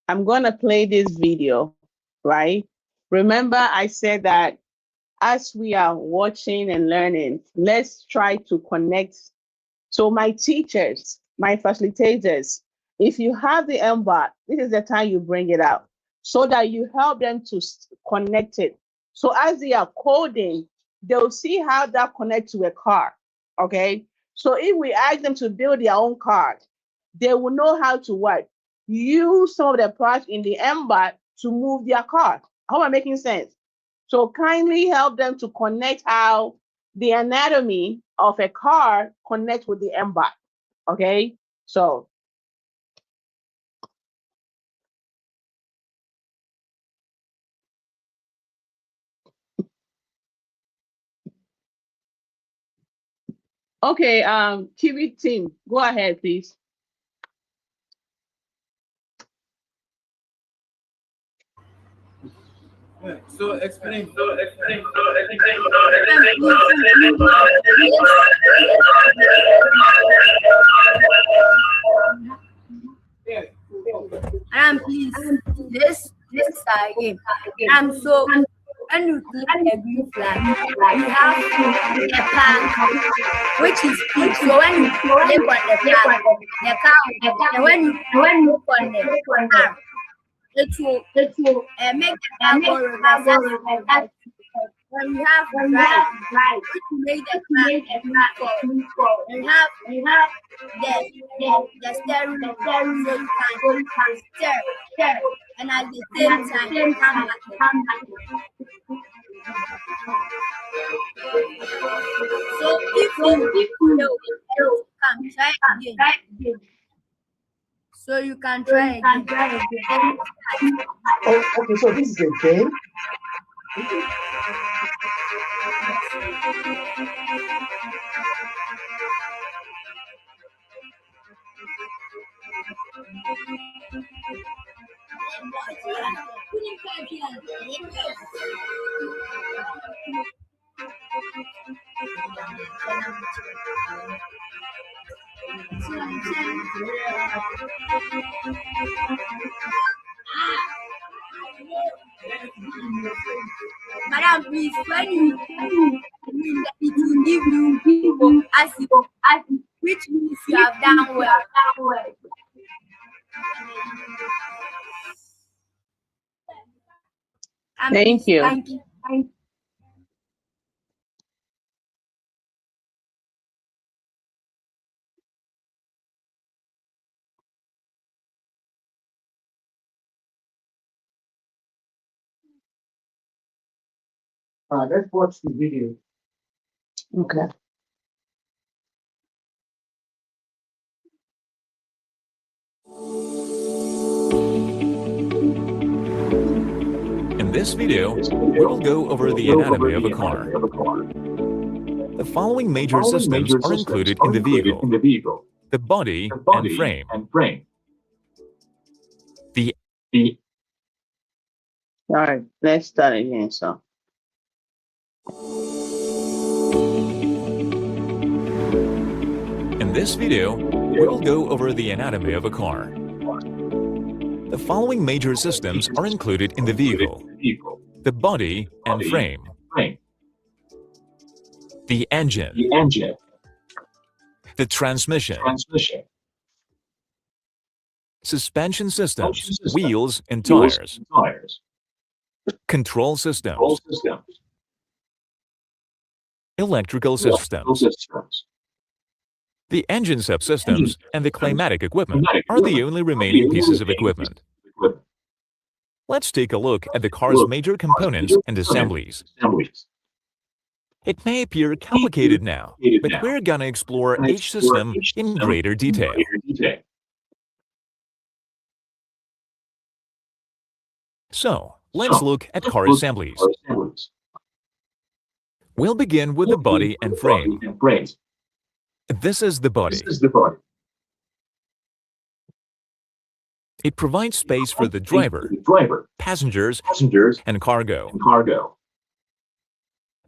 [SPEAKER 1] I'm gonna play this video, right? Remember I said that as we are watching and learning, let's try to connect. So my teachers, my facilitators, if you have the MBOT, this is the time you bring it out. so that you help them to connect it. So as they are coding, they'll see how that connects to a car. Okay. So if we ask them to build their own car, they will know how to what? Use some of the parts in the MBOT to move their car. How am I making sense? So kindly help them to connect how the anatomy of a car connects with the MBOT. Okay. So okay, TV team, go ahead, please.
[SPEAKER 10] So explain.
[SPEAKER 9] Please, this is our game. So when you click a green flag, you have a car which is pink. So when you click on the car, and when you click on the car, it will make the car go reverse. When you have drive, which will make the car move forward. And you have the steering wheel, so you can steer and at the same time come back. So if you come try again, so you can try again.
[SPEAKER 3] Oh, okay, so this is a game.
[SPEAKER 9] Madam, please, when you it will give you as which means you have done well.
[SPEAKER 1] Thank you.
[SPEAKER 9] Thank you.
[SPEAKER 3] Let's watch the video.
[SPEAKER 1] Okay.
[SPEAKER 11] In this video, we will go over the anatomy of a car. The following major systems are included in the vehicle: the body and frame, the
[SPEAKER 1] All right, let's start again. So
[SPEAKER 11] In this video, we will go over the anatomy of a car. The following major systems are included in the vehicle: the body and frame, the engine, the transmission, suspension systems, wheels and tires, control systems, electrical systems. The engine subsystems and the climatic equipment are the only remaining pieces of equipment. Let's take a look at the car's major components and assemblies. It may appear complicated now, but we're gonna explore each system in greater detail. So, let's look at car assemblies. We'll begin with the body and frame. This is the body. It provides space for the driver, passengers, and cargo.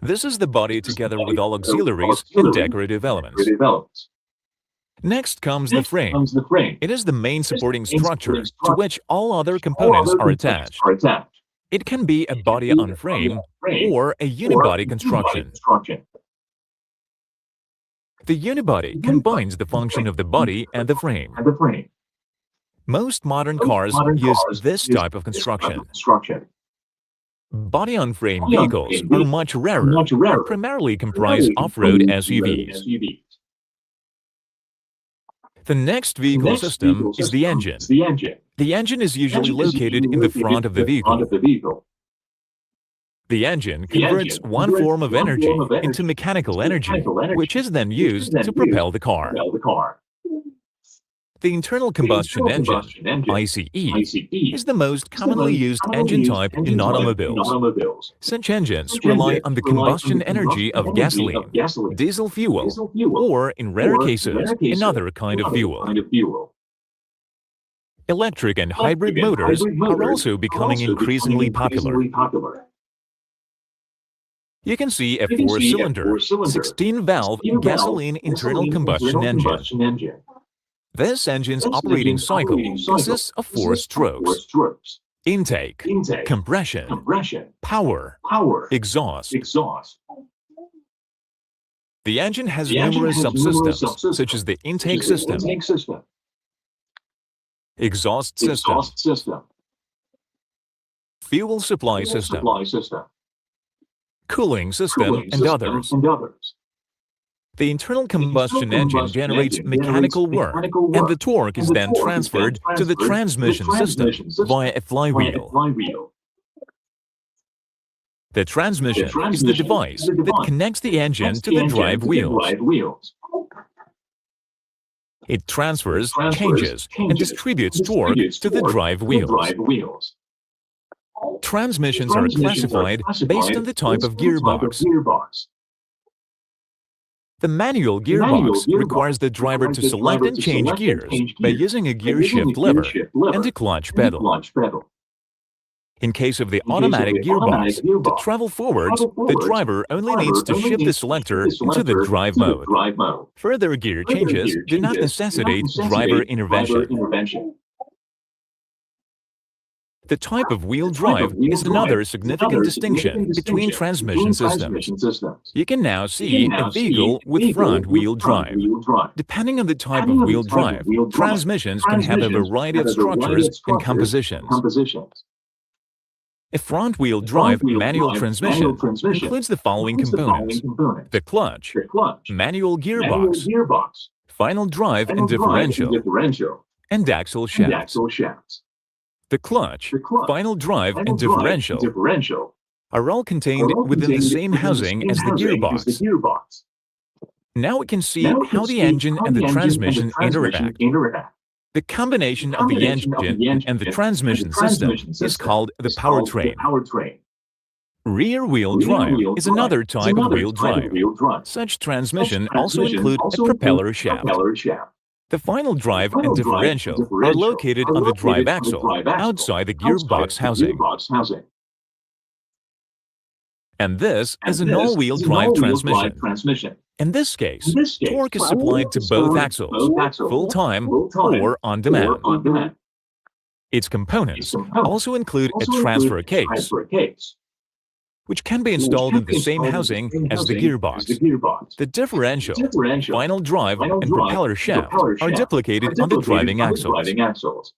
[SPEAKER 11] This is the body together with all auxiliaries and decorative elements. Next comes the frame. It is the main supporting structure to which all other components are attached. It can be a body on frame or a unibody construction. The unibody combines the function of the body and the frame. Most modern cars use this type of construction. Body-on-frame vehicles are much rarer and primarily comprise off-road SUVs. The next vehicle system is the engine. The engine is usually located in the front of the vehicle. The engine converts one form of energy into mechanical energy, which is then used to propel the car. The internal combustion engine, ICE, is the most commonly used engine type in automobiles. Such engines rely on the combustion energy of gasoline, diesel fuel, or, in rare cases, another kind of fuel. Electric and hybrid motors are also becoming increasingly popular. You can see a 4-cylinder, 16-valve gasoline internal combustion engine. This engine's operating cycle consists of 4 strokes: intake, compression, power, exhaust. The engine has numerous subsystems, such as the intake system, exhaust system, fuel supply system, cooling system, and others. The internal combustion engine generates mechanical work, and the torque is then transferred to the transmission system via a flywheel. The transmission is the device that connects the engine to the drive wheels. It transfers, changes, and distributes torque to the drive wheels. Transmissions are classified based on the type of gearbox. The manual gearbox requires the driver to select and change gears by using a gear shift lever and a clutch pedal. In case of the automatic gearbox, to travel forwards, the driver only needs to shift the selector into the drive mode. Further gear changes do not necessitate driver intervention. The type of wheel drive is another significant distinction between transmission systems. You can now see a vehicle with front-wheel drive. Depending on the type of wheel drive, transmissions can have a variety of structures and compositions. A front-wheel drive manual transmission includes the following components: the clutch, manual gearbox, final drive and differential, and axle shafts. The clutch, final drive, and differential are all contained within the same housing as the gearbox. Now we can see how the engine and the transmission interact. The combination of the engine and the transmission system is called the powertrain. Rear-wheel drive is another type of wheel drive. Such transmission also include a propeller shaft. The final drive and differential are located on the drive axle, outside the gearbox housing. And this is an all-wheel drive transmission. In this case, torque is supplied to both axles, full-time or on-demand. Its components also include a transfer case, which can be installed in the same housing as the gearbox. The differential, final drive, and propeller shaft are duplicated on the driving axles.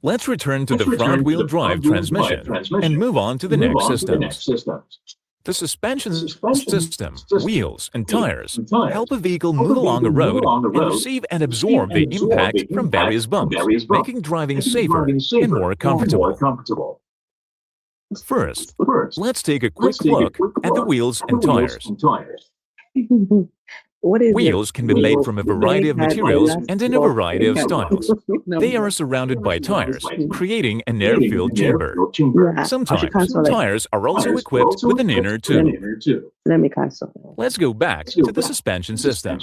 [SPEAKER 11] Let's return to the front-wheel drive transmission and move on to the next systems. The suspension system, wheels, and tires help a vehicle move along a road and receive and absorb the impact from various bumps, making driving safer and more comfortable. First, let's take a quick look at the wheels and tires. Wheels can be made from a variety of materials and in a variety of styles. They are surrounded by tires, creating an air-filled chamber. Sometimes, tires are also equipped with an inner tube. Let's go back to the suspension system.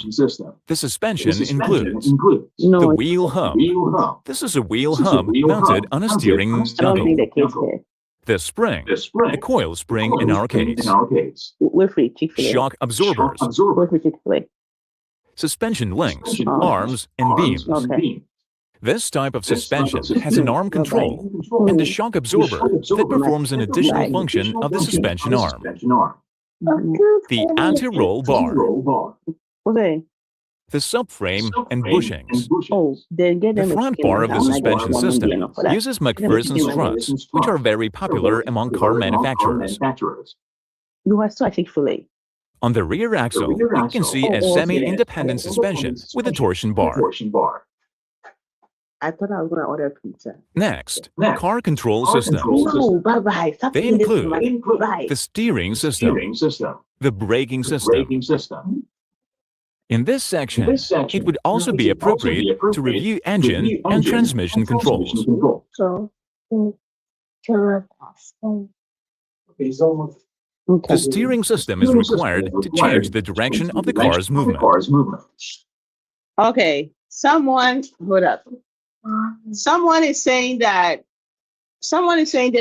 [SPEAKER 11] The suspension includes the wheel hub. This is a wheel hub mounted on a steering knuckle. The spring, a coil spring in our case. Shock absorbers. Suspension links, arms, and beams. This type of suspension has an arm control and a shock absorber that performs an additional function of the suspension arm. The anti-roll bar. the subframe, and bushings.
[SPEAKER 1] Oh, then get
[SPEAKER 11] The
[SPEAKER 1] them
[SPEAKER 11] front bar of the suspension system uses McPherson struts, which are very popular among car manufacturers.
[SPEAKER 1] You are still at Chick-fil-A.
[SPEAKER 11] On the rear axle, you can see a semi-independent suspension with a torsion bar.
[SPEAKER 1] I thought I was going to order pizza.
[SPEAKER 11] Next, car control systems.
[SPEAKER 1] No, bye-bye. Stop
[SPEAKER 11] They
[SPEAKER 1] saying this to
[SPEAKER 11] include
[SPEAKER 1] my- Bye.
[SPEAKER 11] the steering system, the braking system. In this section, it would also be appropriate to review engine and transmission controls.
[SPEAKER 5] So,
[SPEAKER 11] The steering system is required to change the direction of the car's movement.
[SPEAKER 1] Okay, someone, hold up. Someone is saying they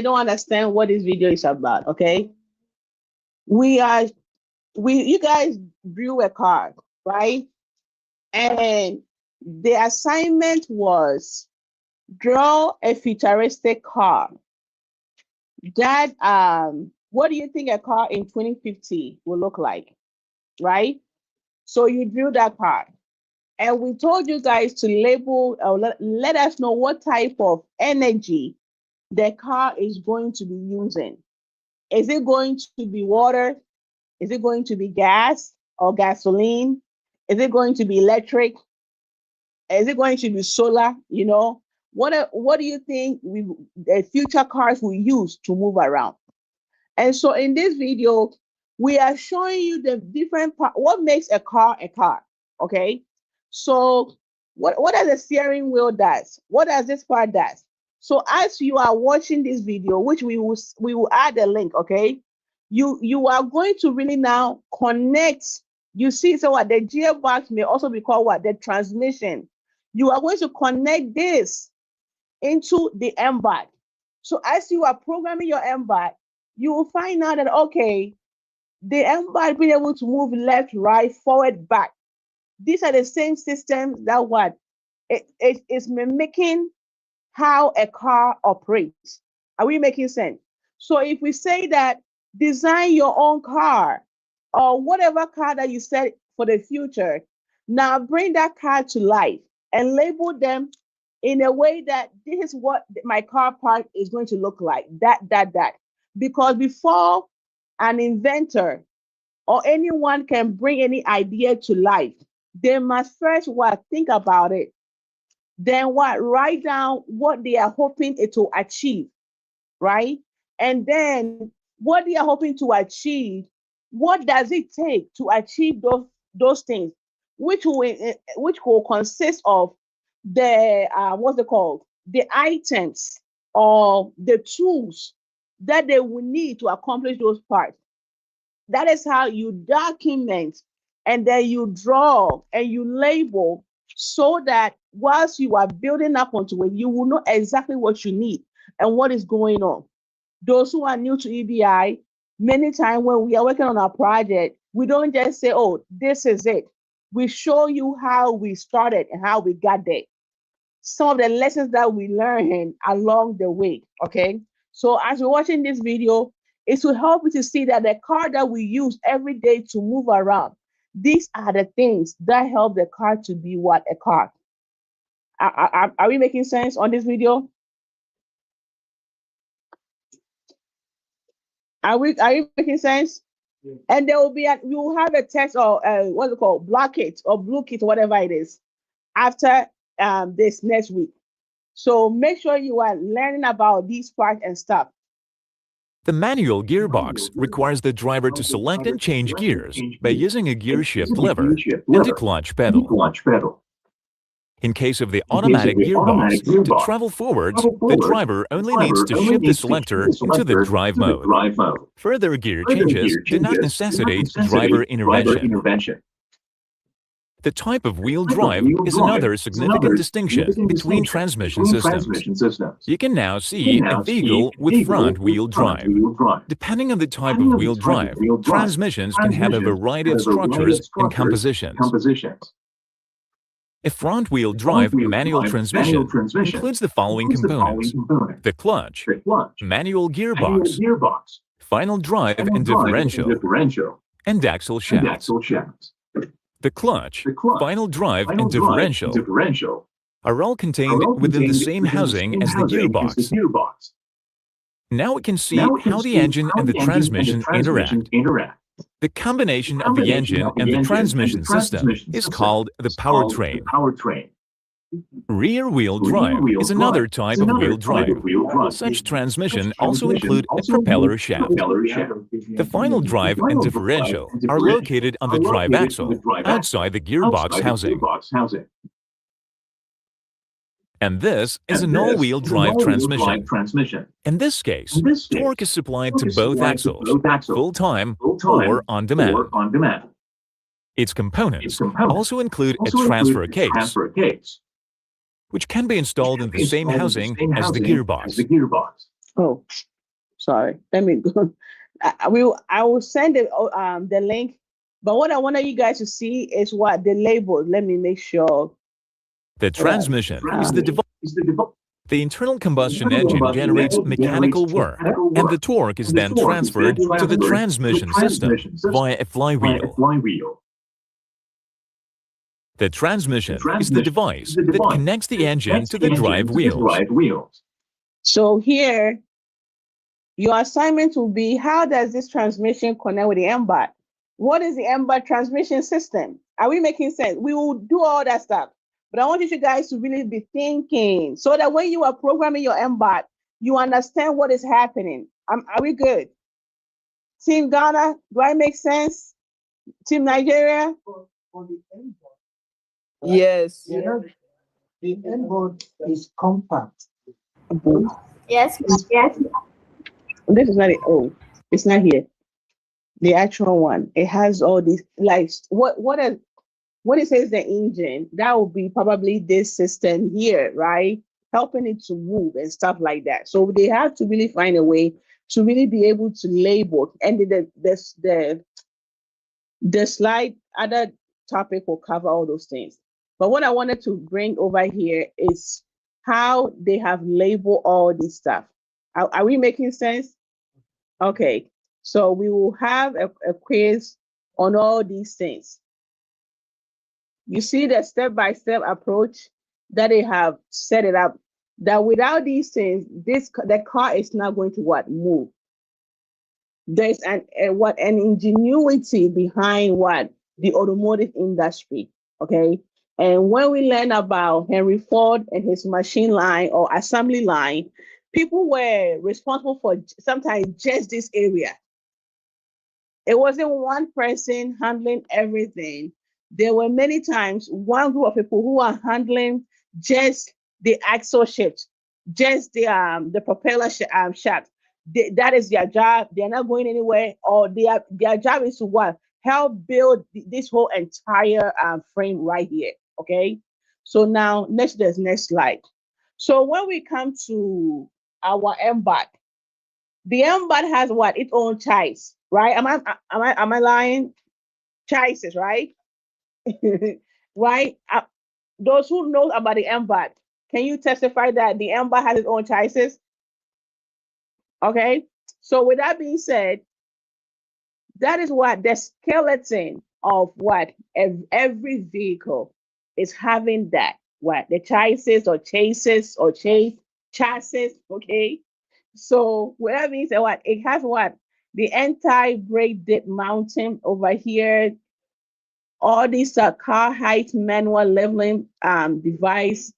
[SPEAKER 1] don't understand what this video is about, okay? You guys drew a car, right? And the assignment was draw a futuristic car that, what do you think a car in 2050 will look like, right? So you drew that car. And we told you guys to label, let us know what type of energy the car is going to be using. Is it going to be water? Is it going to be gas or gasoline? Is it going to be electric? Is it going to be solar? You know, what do you think the future cars will use to move around? And so in this video, we are showing you the different what makes a car, okay? So what does the steering wheel does? What does this part does? So as you are watching this video, which we will add a link, okay? You are going to really now connect. You see, so what the gearbox may also be called what? The transmission. You are going to connect this into the MBOT. So as you are programming your MBOT, you will find out that, okay, the MBOT being able to move left, right, forward, back. These are the same systems that what? It is mimicking how a car operates. Are we making sense? So if we say that design your own car or whatever car that you set for the future, now bring that car to life and label them in a way that this is what my car part is going to look like, that. Because before an inventor or anyone can bring any idea to life, they must first think about it, then write down what they are hoping it will achieve, right? And then what they are hoping to achieve, what does it take to achieve those things, which will consist of the what's it called, the items or the tools that they will need to accomplish those parts. That is how you document, and then you draw and you label, so that whilst you are building up onto it, you will know exactly what you need and what is going on. Those who are new to EBI, many times when we are working on our project, we don't just say, oh, this is it. We show you how we started and how we got there. Some of the lessons that we learned along the way, okay? So as you're watching this video, it will help you to see that the car that we use every day to move around, these are the things that help the car to be what? A car. Are we making sense on this video? Are you making sense? Yeah. And there will be we will have a text or what's it called, block it or blue kit, whatever it is, after this next week. So make sure you are learning about these parts and stuff.
[SPEAKER 11] The manual gearbox requires the driver to select and change gears by using a gear shift lever and a clutch pedal. In case of the automatic gearbox, to travel forwards, the driver only needs to shift the selector into the drive mode. Further gear changes do not necessitate driver intervention. The type of wheel drive is another significant distinction between transmission systems. You can now see a vehicle with front wheel drive. Depending on the type of wheel drive, transmissions can have a variety of structures and compositions. A front-wheel drive manual transmission includes the following components: the clutch, manual gearbox, final drive and differential, and axle shafts. The clutch, final drive, and differential are all contained within the same housing as the gearbox. Now we can see how the engine and the transmission interact. The combination of the engine and the transmission system is called the powertrain. Rear-wheel drive is another type of wheel drive. Such transmission also include a propeller shaft. The final drive and differential are located on the drive axle, outside the gearbox housing. And this is an all-wheel drive transmission. In this case, torque is supplied to both axles, full-time or on demand. Its components also include a transfer case, which can be installed in the same housing as the gearbox.
[SPEAKER 1] Oh, sorry. Let me go. I will send the link, but what I wanted you guys to see is what the label. Let me make sure.
[SPEAKER 11] The transmission is the device. The internal combustion engine generates mechanical work, and the torque is then transferred to the transmission system via a flywheel. The transmission is the device that connects the engine to the drive wheels.
[SPEAKER 1] So here, your assignment will be, how does this transmission connect with the MBOT? What is the MBOT transmission system? Are we making sense? We will do all that stuff. But I want you guys to really be thinking so that when you are programming your MBOT, you understand what is happening. Are we good? Team Ghana, do I make sense? Team Nigeria?
[SPEAKER 6] Yes.
[SPEAKER 2] The M-board is compact.
[SPEAKER 9] Yes.
[SPEAKER 1] This is not it. Oh, it's not here. The actual one. It has all these, like, when it says the engine, that will be probably this system here, right? Helping it to move and stuff like that. So they have to really find a way to really be able to label. And the slide, other topic will cover all those things. But what I wanted to bring over here is how they have labeled all this stuff. Are we making sense? Okay. So we will have a quiz on all these things. You see the step-by-step approach that they have set it up, that without these things, the car is not going to move. There's an ingenuity behind the automotive industry, okay? And when we learn about Henry Ford and his machine line or assembly line, people were responsible for sometimes just this area. It wasn't one person handling everything. There were many times one group of people who are handling just the axle shift, just the propeller shaft. That is their job. They're not going anywhere, or their job is to help build this whole entire frame right here. Okay. So now next slide. So when we come to our MBOT, the MBOT has its own chassis, right? Am I lying? Chassis, right? Right? Those who know about the MBOT, can you testify that the MBOT has its own chassis? Okay. So with that being said, that is what the skeleton of every vehicle is having, that the chassis or chassis. Okay. So with that being said, it has the anti-brake dip mounting over here. All these car height manual leveling device.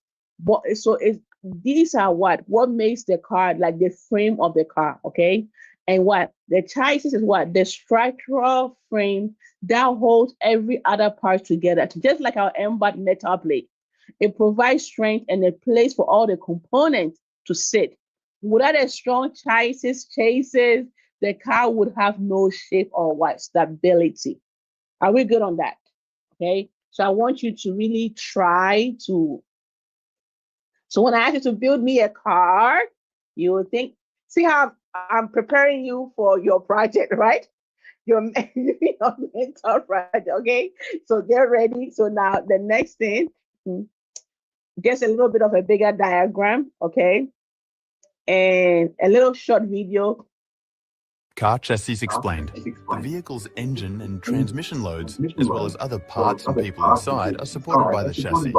[SPEAKER 1] These are what makes the car, like the frame of the car, okay? And the chassis is the structural frame that holds every other part together, just like our MBOT metal plate. It provides strength and a place for all the components to sit. Without a strong chassis, the car would have no shape or stability. Are we good on that? Okay. So I want you to really try to. So when I ask you to build me a car, you will see how I'm preparing you for your project, right? Your mental project. Okay. So get ready. So now the next thing, just a little bit of a bigger diagram. Okay. And a little short video.
[SPEAKER 12] Car chassis explained. The vehicle's engine and transmission loads, as well as other parts and people inside, are supported by the chassis.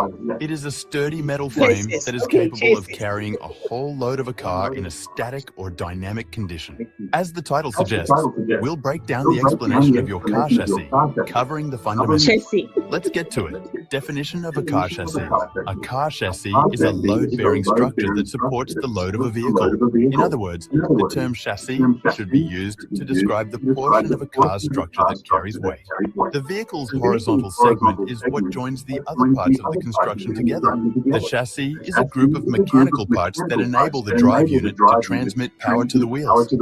[SPEAKER 12] It is a sturdy metal frame that is capable of carrying a whole load of a car in a static or dynamic condition. As the title suggests, we'll break down the explanation of your car chassis, covering the fundamentals. Let's get to it. Definition of a car chassis. A car chassis is a load-bearing structure that supports the load of a vehicle. In other words, the term chassis should be used to describe the portion of a car's structure that carries weight. The vehicle's horizontal segment is what joins the other parts of the construction together. The chassis is a group of mechanical parts that enable the drive unit to transmit power to the wheels.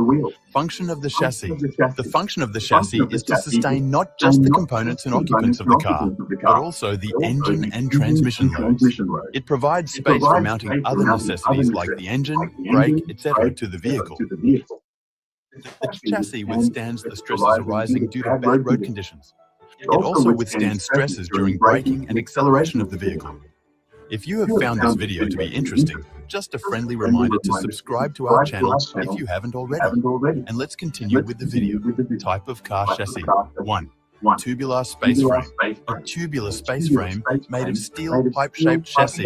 [SPEAKER 12] Function of the chassis. The function of the chassis is to sustain not just the components and occupants of the car, but also the engine and transmission loads. It provides space for mounting other necessities like the engine, brake, etc. to the vehicle. The chassis withstands the stresses arising due to bad road conditions. It also withstands stresses during braking and acceleration of the vehicle. If you have found this video to be interesting, just a friendly reminder to subscribe to our channel if you haven't already. And let's continue with the video. Type of car chassis. 1. Tubular space frame. A tubular space frame made of steel pipe-shaped chassis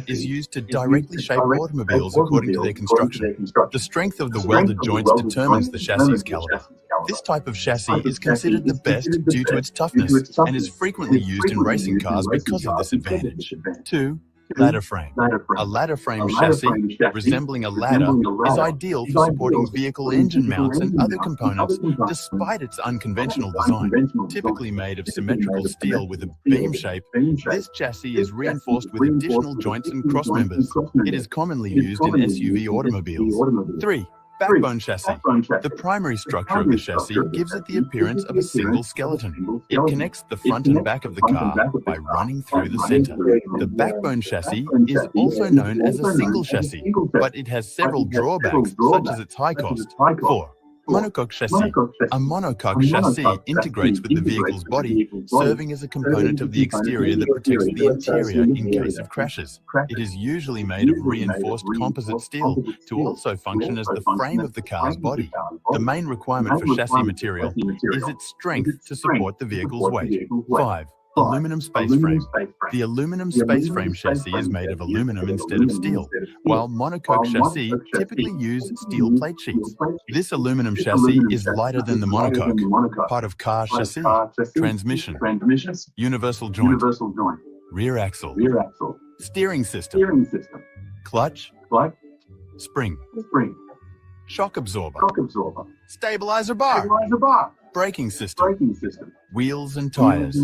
[SPEAKER 12] is used to directly shape automobiles according to their construction. The strength of the welded joints determines the chassis caliber. This type of chassis is considered the best due to its toughness and is frequently used in racing cars because of this advantage. 2. Ladder frame. A ladder frame chassis resembling a ladder is ideal for supporting vehicle engine mounts and other components despite its unconventional design. Typically made of symmetrical steel with a beam shape, this chassis is reinforced with additional joints and cross members. It is commonly used in SUV automobiles. 3. Backbone chassis. The primary structure of the chassis gives it the appearance of a single skeleton. It connects the front and back of the car by running through the center. The backbone chassis is also known as a single chassis, but it has several drawbacks such as its high cost. 4. Monocoque chassis. A monocoque chassis integrates with the vehicle's body, serving as a component of the exterior that protects the interior in case of crashes. It is usually made of reinforced composite steel to also function as the frame of the car's body. The main requirement for chassis material is its strength to support the vehicle's weight. 5. Aluminum space frame. The aluminum space frame chassis is made of aluminum instead of steel, while monocoque chassis typically use steel plate sheets. This aluminum chassis is lighter than the monocoque. Part of car chassis. Transmission. Universal joint. Rear axle. Steering system. Clutch. Spring. Shock absorber. Stabilizer bar. Braking system. Wheels and tires.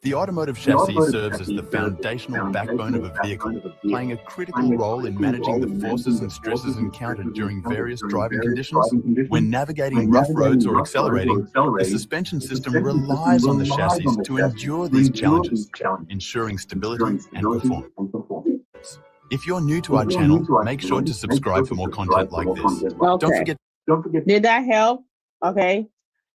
[SPEAKER 12] The automotive chassis serves as the foundational backbone of a vehicle, playing a critical role in managing the forces and stresses encountered during various driving conditions. When navigating rough roads or accelerating, the suspension system relies on the chassis to endure these challenges, ensuring stability and performance. If you're new to our channel, make sure to subscribe for more content like this.
[SPEAKER 1] Okay. Don't forget. Did that help? Okay.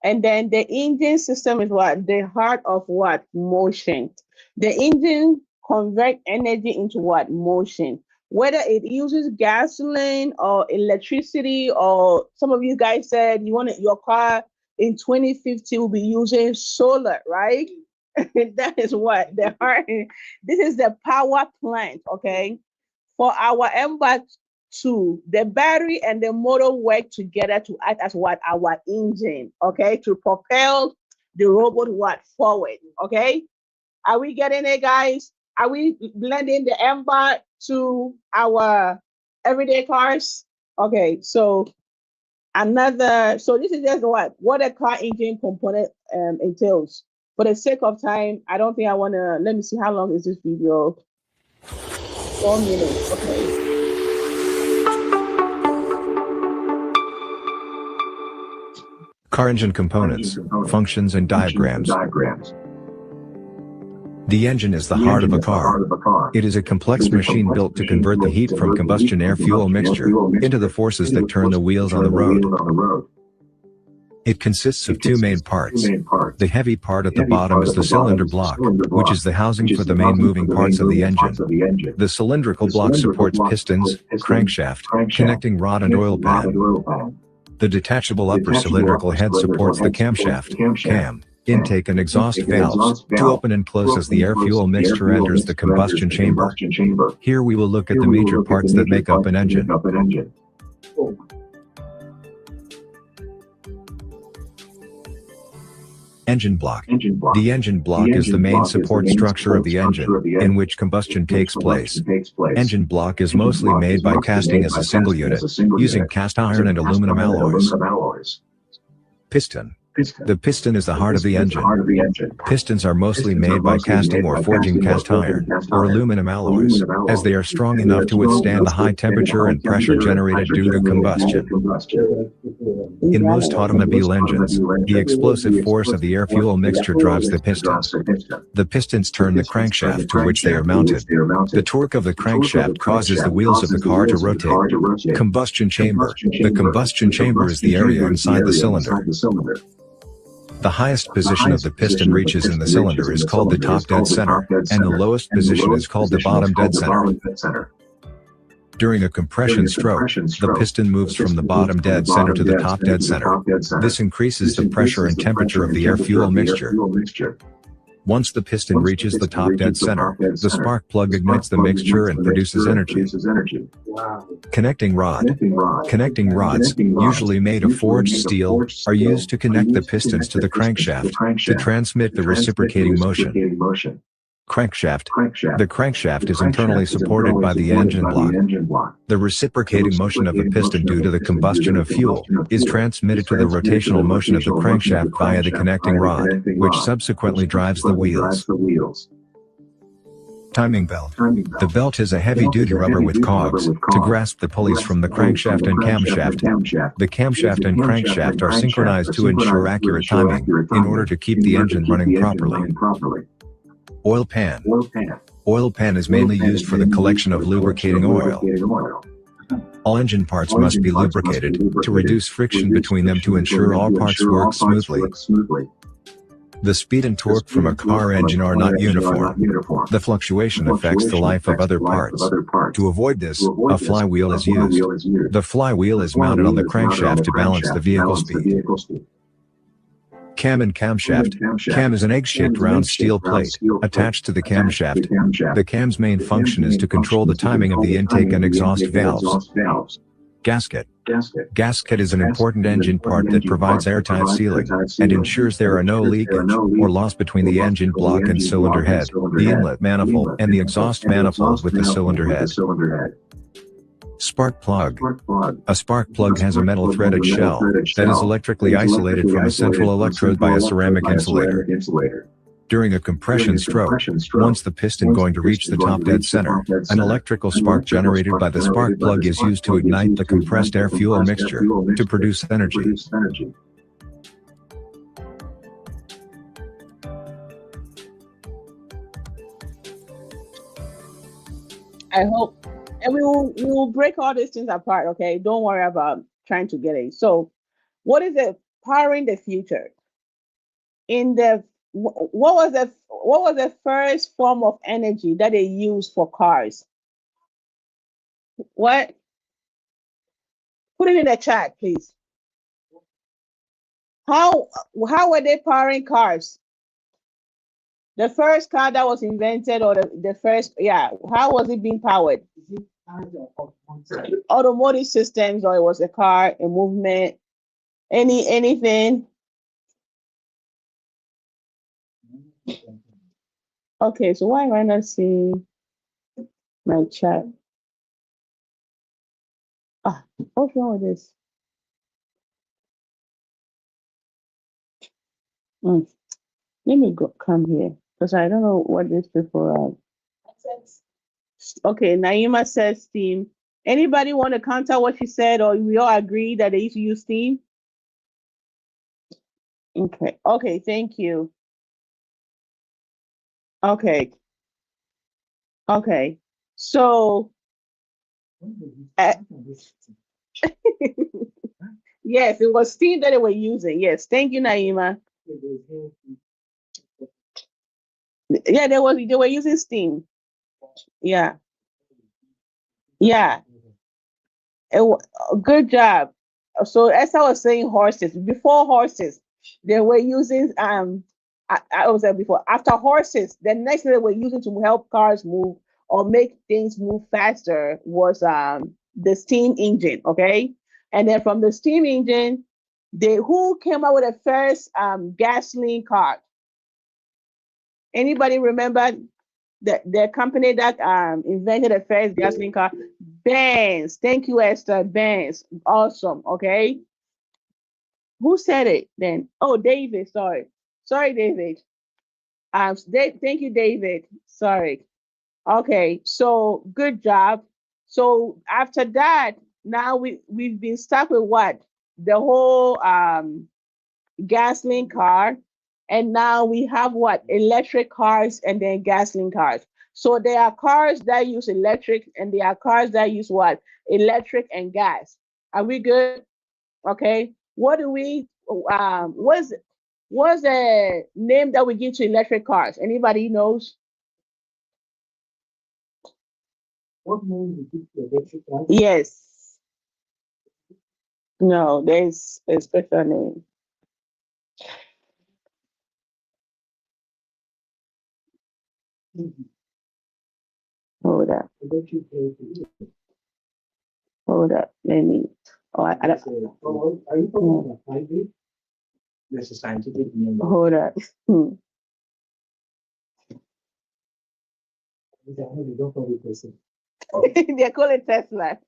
[SPEAKER 1] And then the engine system is what? The heart of what? Motion. The engine converts energy into what? Motion. Whether it uses gasoline or electricity, or some of you guys said you want your car in 2050 will be using solar, right? That is what the heart. This is the power plant, okay? For our Embark 2, the battery and the motor work together to act as what? Our engine, okay? To propel the robot what? Forward, okay? Are we getting it, guys? Are we blending the Embark to our everyday cars? Okay, so this is just what a car engine component entails. For the sake of time, I don't think I want to, let me see, how long is this video? 4 minutes, okay.
[SPEAKER 13] Car engine components, functions and diagrams. The engine is the heart of a car. It is a complex machine built to convert the heat from combustion air-fuel mixture into the forces that turn the wheels on the road. It consists of two main parts. The heavy part at the bottom is the cylinder block, which is the housing for the main moving parts of the engine. The cylindrical block supports pistons, crankshaft, connecting rod and oil pan. The detachable upper cylindrical head supports the camshaft, cam, intake and exhaust valves to open and close as the air-fuel mixture enters the combustion chamber. Here we will look at the major parts that make up an engine. Engine block. The engine block is the main support structure of the engine, in which combustion takes place. Engine block is mostly made by casting as a single unit, using cast iron and aluminum alloys. Piston. The piston is the heart of the engine. Pistons are mostly made by casting or forging cast iron or aluminum alloys, as they are strong enough to withstand the high temperature and pressure generated due to combustion. In most automobile engines, the explosive force of the air-fuel mixture drives the pistons. The pistons turn the crankshaft to which they are mounted. The torque of the crankshaft causes the wheels of the car to rotate. Combustion chamber. The combustion chamber is the area inside the cylinder. The highest position of the piston reaches in the cylinder is called the top dead center, and the lowest position is called the bottom dead center. During a compression stroke, the piston moves from the bottom dead center to the top dead center. This increases the pressure and temperature of the air-fuel mixture. Once the piston reaches the top dead center, the spark plug ignites the mixture and produces energy. Connecting rod. Connecting rods, usually made of forged steel, are used to connect the pistons to the crankshaft to transmit the reciprocating motion. Crankshaft. The crankshaft is internally supported by the engine block. The reciprocating motion of the piston due to the combustion of fuel is transmitted to the rotational motion of the crankshaft via the connecting rod, which subsequently drives the wheels. Timing belt. The belt is a heavy-duty rubber with cogs to grasp the pulleys from the crankshaft and camshaft. The camshaft and crankshaft are synchronized to ensure accurate timing in order to keep the engine running properly. Oil pan. Oil pan is mainly used for the collection of lubricating oil. All engine parts must be lubricated to reduce friction between them to ensure all parts work smoothly. The speed and torque from a car engine are not uniform. The fluctuation affects the life of other parts. To avoid this, a flywheel is used. The flywheel is mounted on the crankshaft to balance the vehicle speed. Cam and camshaft. Cam is an egg-shaped round steel plate attached to the camshaft. The cam's main function is to control the timing of the intake and exhaust valves. Gasket. Gasket is an important engine part that provides airtight sealing and ensures there are no leakage or loss between the engine block and cylinder head, the inlet manifold, and the exhaust manifold with the cylinder head. Spark plug. A spark plug has a metal threaded shell that is electrically isolated from a central electrode by a ceramic insulator. During a compression stroke, once the piston going to reach the top dead center, an electrical spark generated by the spark plug is used to ignite the compressed air-fuel mixture to produce energy.
[SPEAKER 1] I hope. And we will break all these things apart, okay? Don't worry about trying to get it. So, what is it powering the future? What was the first form of energy that they used for cars? What? Put it in the chat, please. How were they powering cars? The first car that was invented, or the first, how was it being powered? Automotive systems, or it was a car, a movement, anything? Okay, so why am I not seeing my chat? What's wrong with this? Let me come here, because I don't know what these people are. Okay, Naima says Steam. Anybody want to counter what she said, or we all agree that they used to use Steam? Okay, thank you. Okay, so yes, it was Steam that they were using. Yes, thank you, Naima. Yeah, they were using Steam. Yeah. Good job. So as I was saying, horses. Before horses, they were using I was there before. After horses, the next thing they were using to help cars move or make things move faster was the steam engine. Okay, and then from the steam engine, they who came out with the first gasoline car? Anybody remember the company that invented the first gasoline car? Benz. Thank you, Esther. Benz. Awesome. Okay. Who said it then? Oh, David. Sorry, David. Thank you, David. Sorry. Okay. So good job. So after that, now we've been stuck with what? The whole gasoline car, and now we have what? Electric cars and then gasoline cars. So there are cars that use electric and there are cars that use what? Electric and gas. Are we good? Okay. What do we what's the name that we give to electric cars? Anybody knows?
[SPEAKER 3] What name you give to electric car?
[SPEAKER 1] Yes. No, there's a special name. Hold up.
[SPEAKER 3] Electric vehicle.
[SPEAKER 1] Hold up. Let me. Oh, I don't.
[SPEAKER 3] Are you talking about hybrid? There's a scientific name.
[SPEAKER 1] Hold up.
[SPEAKER 3] Don't call it person.
[SPEAKER 1] They call it Tesla.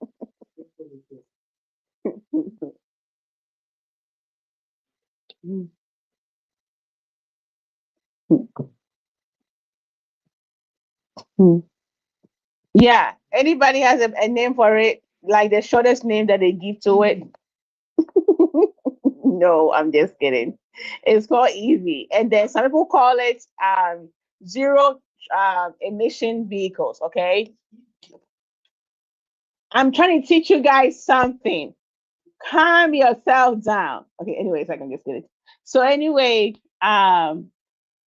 [SPEAKER 1] Yeah. Anybody has a name for it? Like the shortest name that they give to it? No, I'm just kidding. It's called EV. And then some people call it zero emission vehicles. Okay. I'm trying to teach you guys something. Calm yourself down. Okay, anyways, I can just get it. So anyway,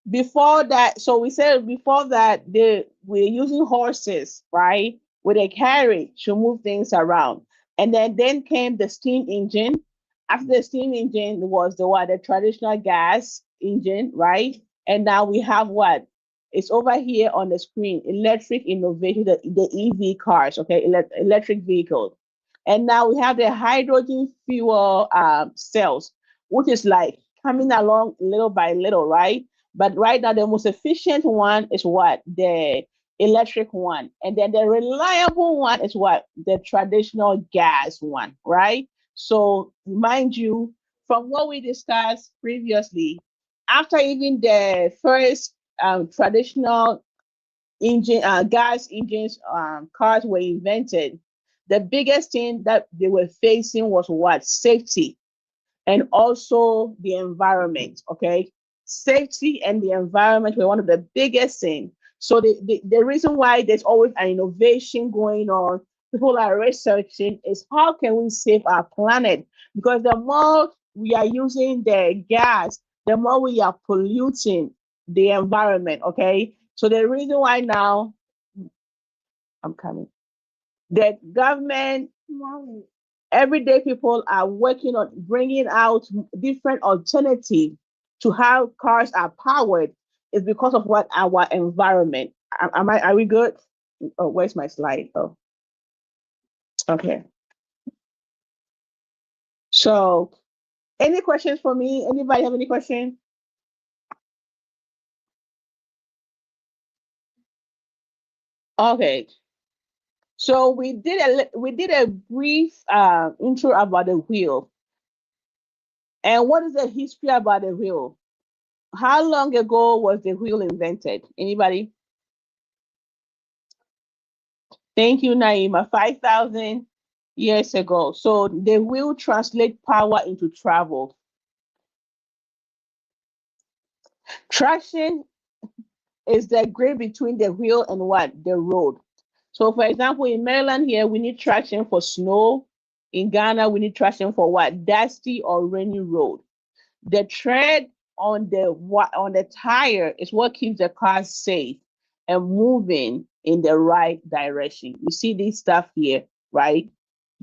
[SPEAKER 1] before that, so we said before that we're using horses, right? With a carriage to move things around. And then came the steam engine. After the steam engine was the what? The traditional gas engine, right? And now we have what? It's over here on the screen, electric innovation, the EV cars, okay, electric vehicles. And now we have the hydrogen fuel cells, which is like coming along little by little, right? But right now, the most efficient one is what? The electric one. And then the reliable one is what? The traditional gas one, right? So, mind you, from what we discussed previously, after even the first traditional engine, gas engines, cars were invented, the biggest thing that they were facing was what? Safety and also the environment. Okay, safety and the environment were one of the biggest things. So the reason why there's always an innovation going on, people are researching, is how can we save our planet? Because the more we are using the gas, the more we are polluting the environment. Okay, so the reason why now I'm coming, the government, everyday people are working on bringing out different alternatives to how cars are powered is because of what our environment. Are we good? Oh, where's my slide? Oh, okay. So any questions for me? Anybody have any questions? Okay. So we did a brief intro about the wheel. And what is the history about the wheel? How long ago was the wheel invented? Anybody? Thank you, Naima. 5,000 years ago. So the wheel translate power into travel. Traction is the grade between the wheel and what? The road. So for example, in Maryland here, we need traction for snow. In Ghana, we need traction for what? Dusty or rainy road. The tread on the tire is what keeps the car safe and moving in the right direction. You see this stuff here, right?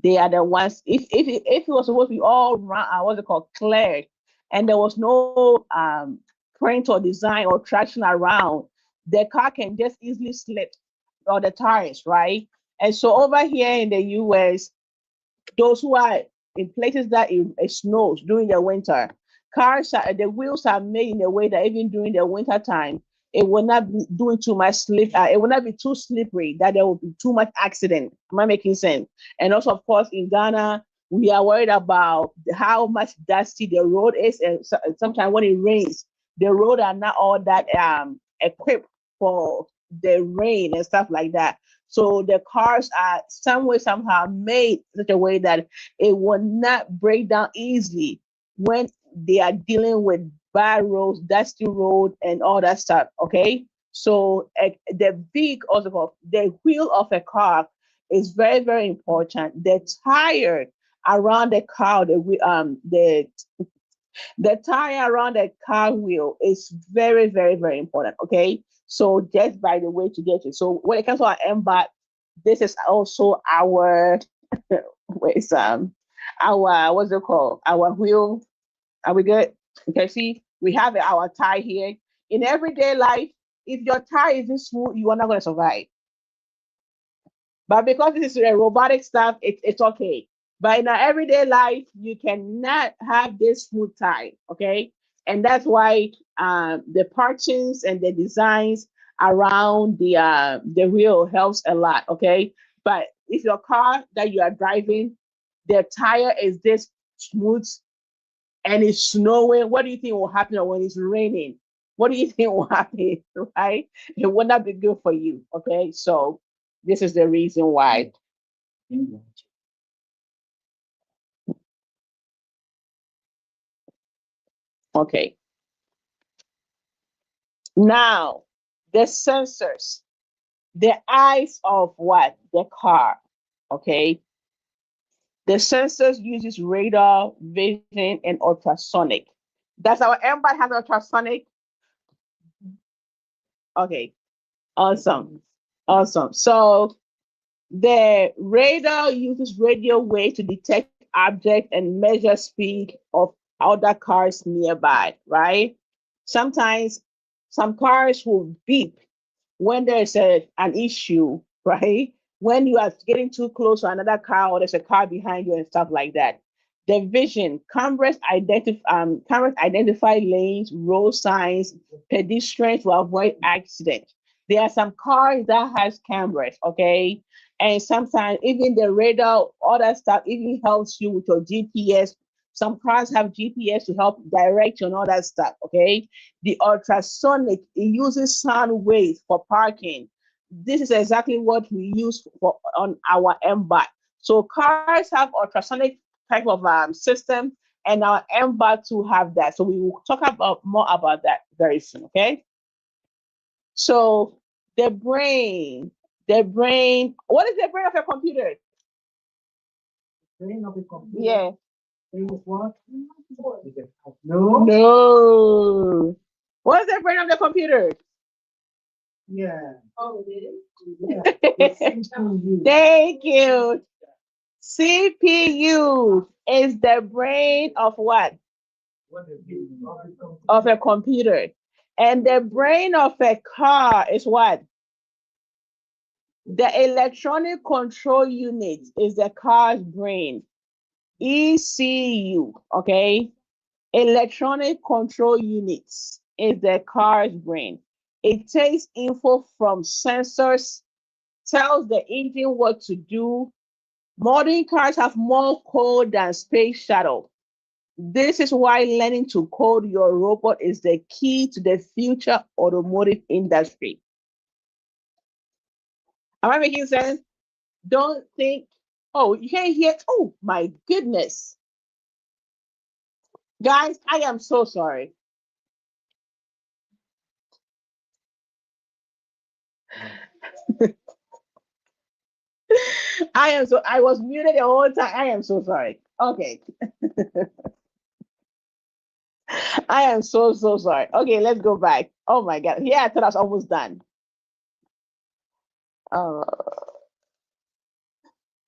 [SPEAKER 1] They are the ones. If it was supposed to be all run, what's it called, cleared, and there was no print or design or traction around, the car can just easily slip, or the tires, right? And so over here in the US, those who are in places that it snows during the winter, the wheels are made in a way that even during the winter time, it will not be doing too much slip. It will not be too slippery that there will be too much accident. Am I making sense? And also, of course, in Ghana, we are worried about how much dusty the road is, and sometimes when it rains, the road are not all that equipped for the rain and stuff like that. So the cars are some way somehow made such a way that it will not break down easily when they are dealing with bad roads, dusty road, and all that stuff. Okay, so the wheel of a car is very very important. The tire around the car, the tire around the car wheel is very, very, very important. Okay. So just by the way to get it. So when it comes to our MBAT, this is also our our what's it called? Our wheel. Are we good? Okay, see, we have our tire here. In everyday life, if your tire isn't smooth, you are not going to survive. But because this is a robotic stuff, it's okay. But in our everyday life, you cannot have this smooth tie, okay? And that's why the purchase and the designs around the wheel helps a lot, okay? But if your car that you are driving, the tire is this smooth and it's snowing, what do you think will happen when it's raining? What do you think will happen, right? It will not be good for you, okay? So this is the reason why. Okay. Now, the sensors, the eyes of what? The car. Okay. The sensors uses radar, vision, and ultrasonic. Does our MBAT have ultrasonic? Okay. Awesome. Awesome. So the radar uses radio waves to detect objects and measure speed of other cars nearby, right? Sometimes some cars will beep when there's an issue, right? When you are getting too close to another car or there's a car behind you and stuff like that. The vision, cameras identify lanes, road signs, pedestrians to avoid accidents. There are some cars that has cameras, okay? And sometimes even the radar, all that stuff even helps you with your GPS. Some cars have GPS to help direct you and all that stuff, okay? The ultrasonic, it uses sound waves for parking. This is exactly what we use for on our MBAT. So cars have ultrasonic type of system, and our MBAT to have that. So we will talk about more about that very soon, okay? So the brain, what is the brain of a computer?
[SPEAKER 3] Brain of a computer.
[SPEAKER 1] Yeah.
[SPEAKER 3] Brain of what?
[SPEAKER 1] No. No. What's the brain of the computer?
[SPEAKER 3] Yeah.
[SPEAKER 1] Oh, it is?
[SPEAKER 3] Yeah.
[SPEAKER 1] Thank you. CPU is the brain of what? Of a computer. And the brain of a car is what? The electronic control unit is the car's brain. ECU, okay? Electronic control units is the car's brain. It takes info from sensors, tells the engine what to do. Modern cars have more code than space shuttle. This is why learning to code your robot is the key to the future automotive industry. Am I making sense? Don't think, oh, you can't hear. Oh my goodness. Guys, I am so sorry. I was muted the whole time. I am so sorry. Okay. I am so sorry. Okay, let's go back. Oh my god. Yeah, I thought I was almost done. Uh,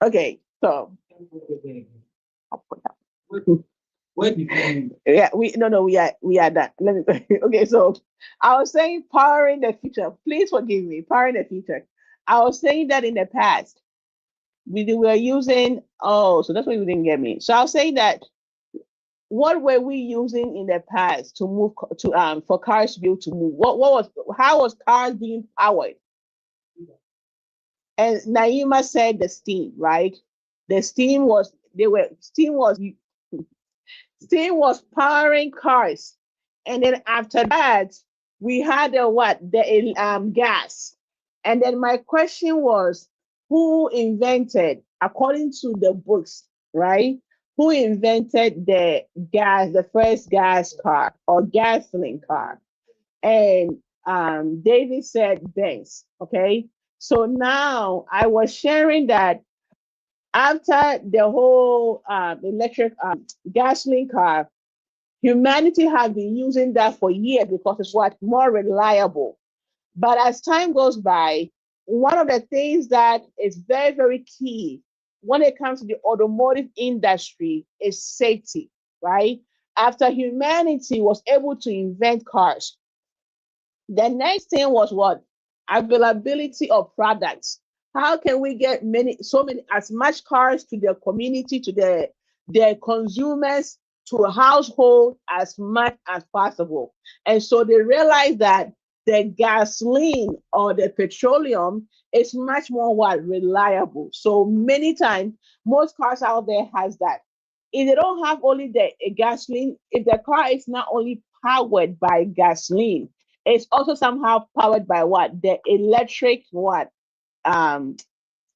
[SPEAKER 1] okay, so Yeah, we are done. Let me okay, so I was saying powering the future. Please forgive me, powering the future. I was saying that in the past, we were using so that's why you didn't get me. So I was saying that what were we using in the past to move to for cars to be able to move? What was how was cars being powered? And Naima said the steam, right? The steam was powering cars, and then after that we had the what the gas, and then my question was, who invented, according to the books, right? Who invented the first gas car or gasoline car? And David said Benz. Okay, so now I was sharing that after the whole electric gasoline car, humanity has been using that for years because it's what more reliable. But as time goes by, one of the things that is very, very key when it comes to the automotive industry is safety, right? After humanity was able to invent cars, the next thing was what? Availability of products. How can we get as much cars to the community, to the consumers, to a household as much as possible? And so they realized that the gasoline or the petroleum is much more what reliable. So many times, most cars out there has that. If they don't have only the gasoline, if the car is not only powered by gasoline, it's also somehow powered by what? The electric what? Um,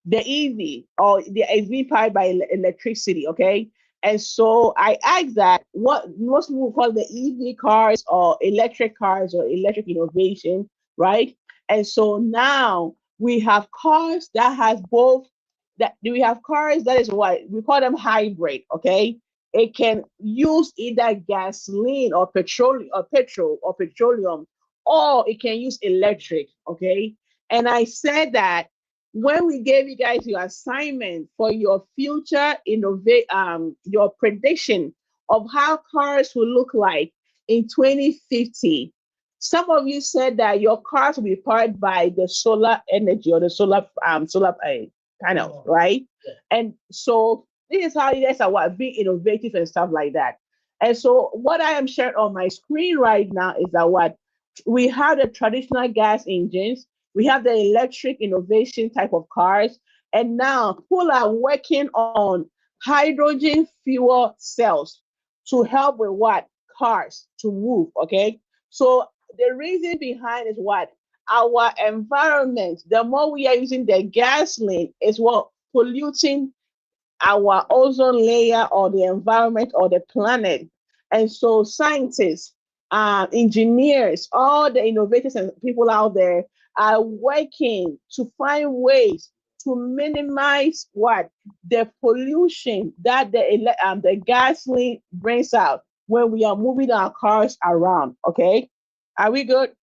[SPEAKER 1] the EV or the EV powered by electricity, okay? And so I asked that what most people call the EV cars or electric innovation, right? And so now we have cars that has both that we have cars that is what we call them hybrid, okay? It can use either gasoline or petroleum, or it can use electric, okay? And I said that when we gave you guys your assignment for your future your prediction of how cars will look like in 2050, some of you said that your cars will be powered by the solar energy or the solar panels, right? And so this is how you guys are what being innovative and stuff like that. And so what I am sharing on my screen right now is that what we have the traditional gas engines, we have the electric innovation type of cars, and now people are working on hydrogen fuel cells to help with what? Cars to move, okay? So the reason behind is what? Our environment, the more we are using the gasoline, is what polluting our ozone layer or the environment or the planet. And so scientists, engineers, all the innovators and people out there are working to find ways to minimize what? The pollution that the gasoline brings out when we are moving our cars around. Okay, are we good?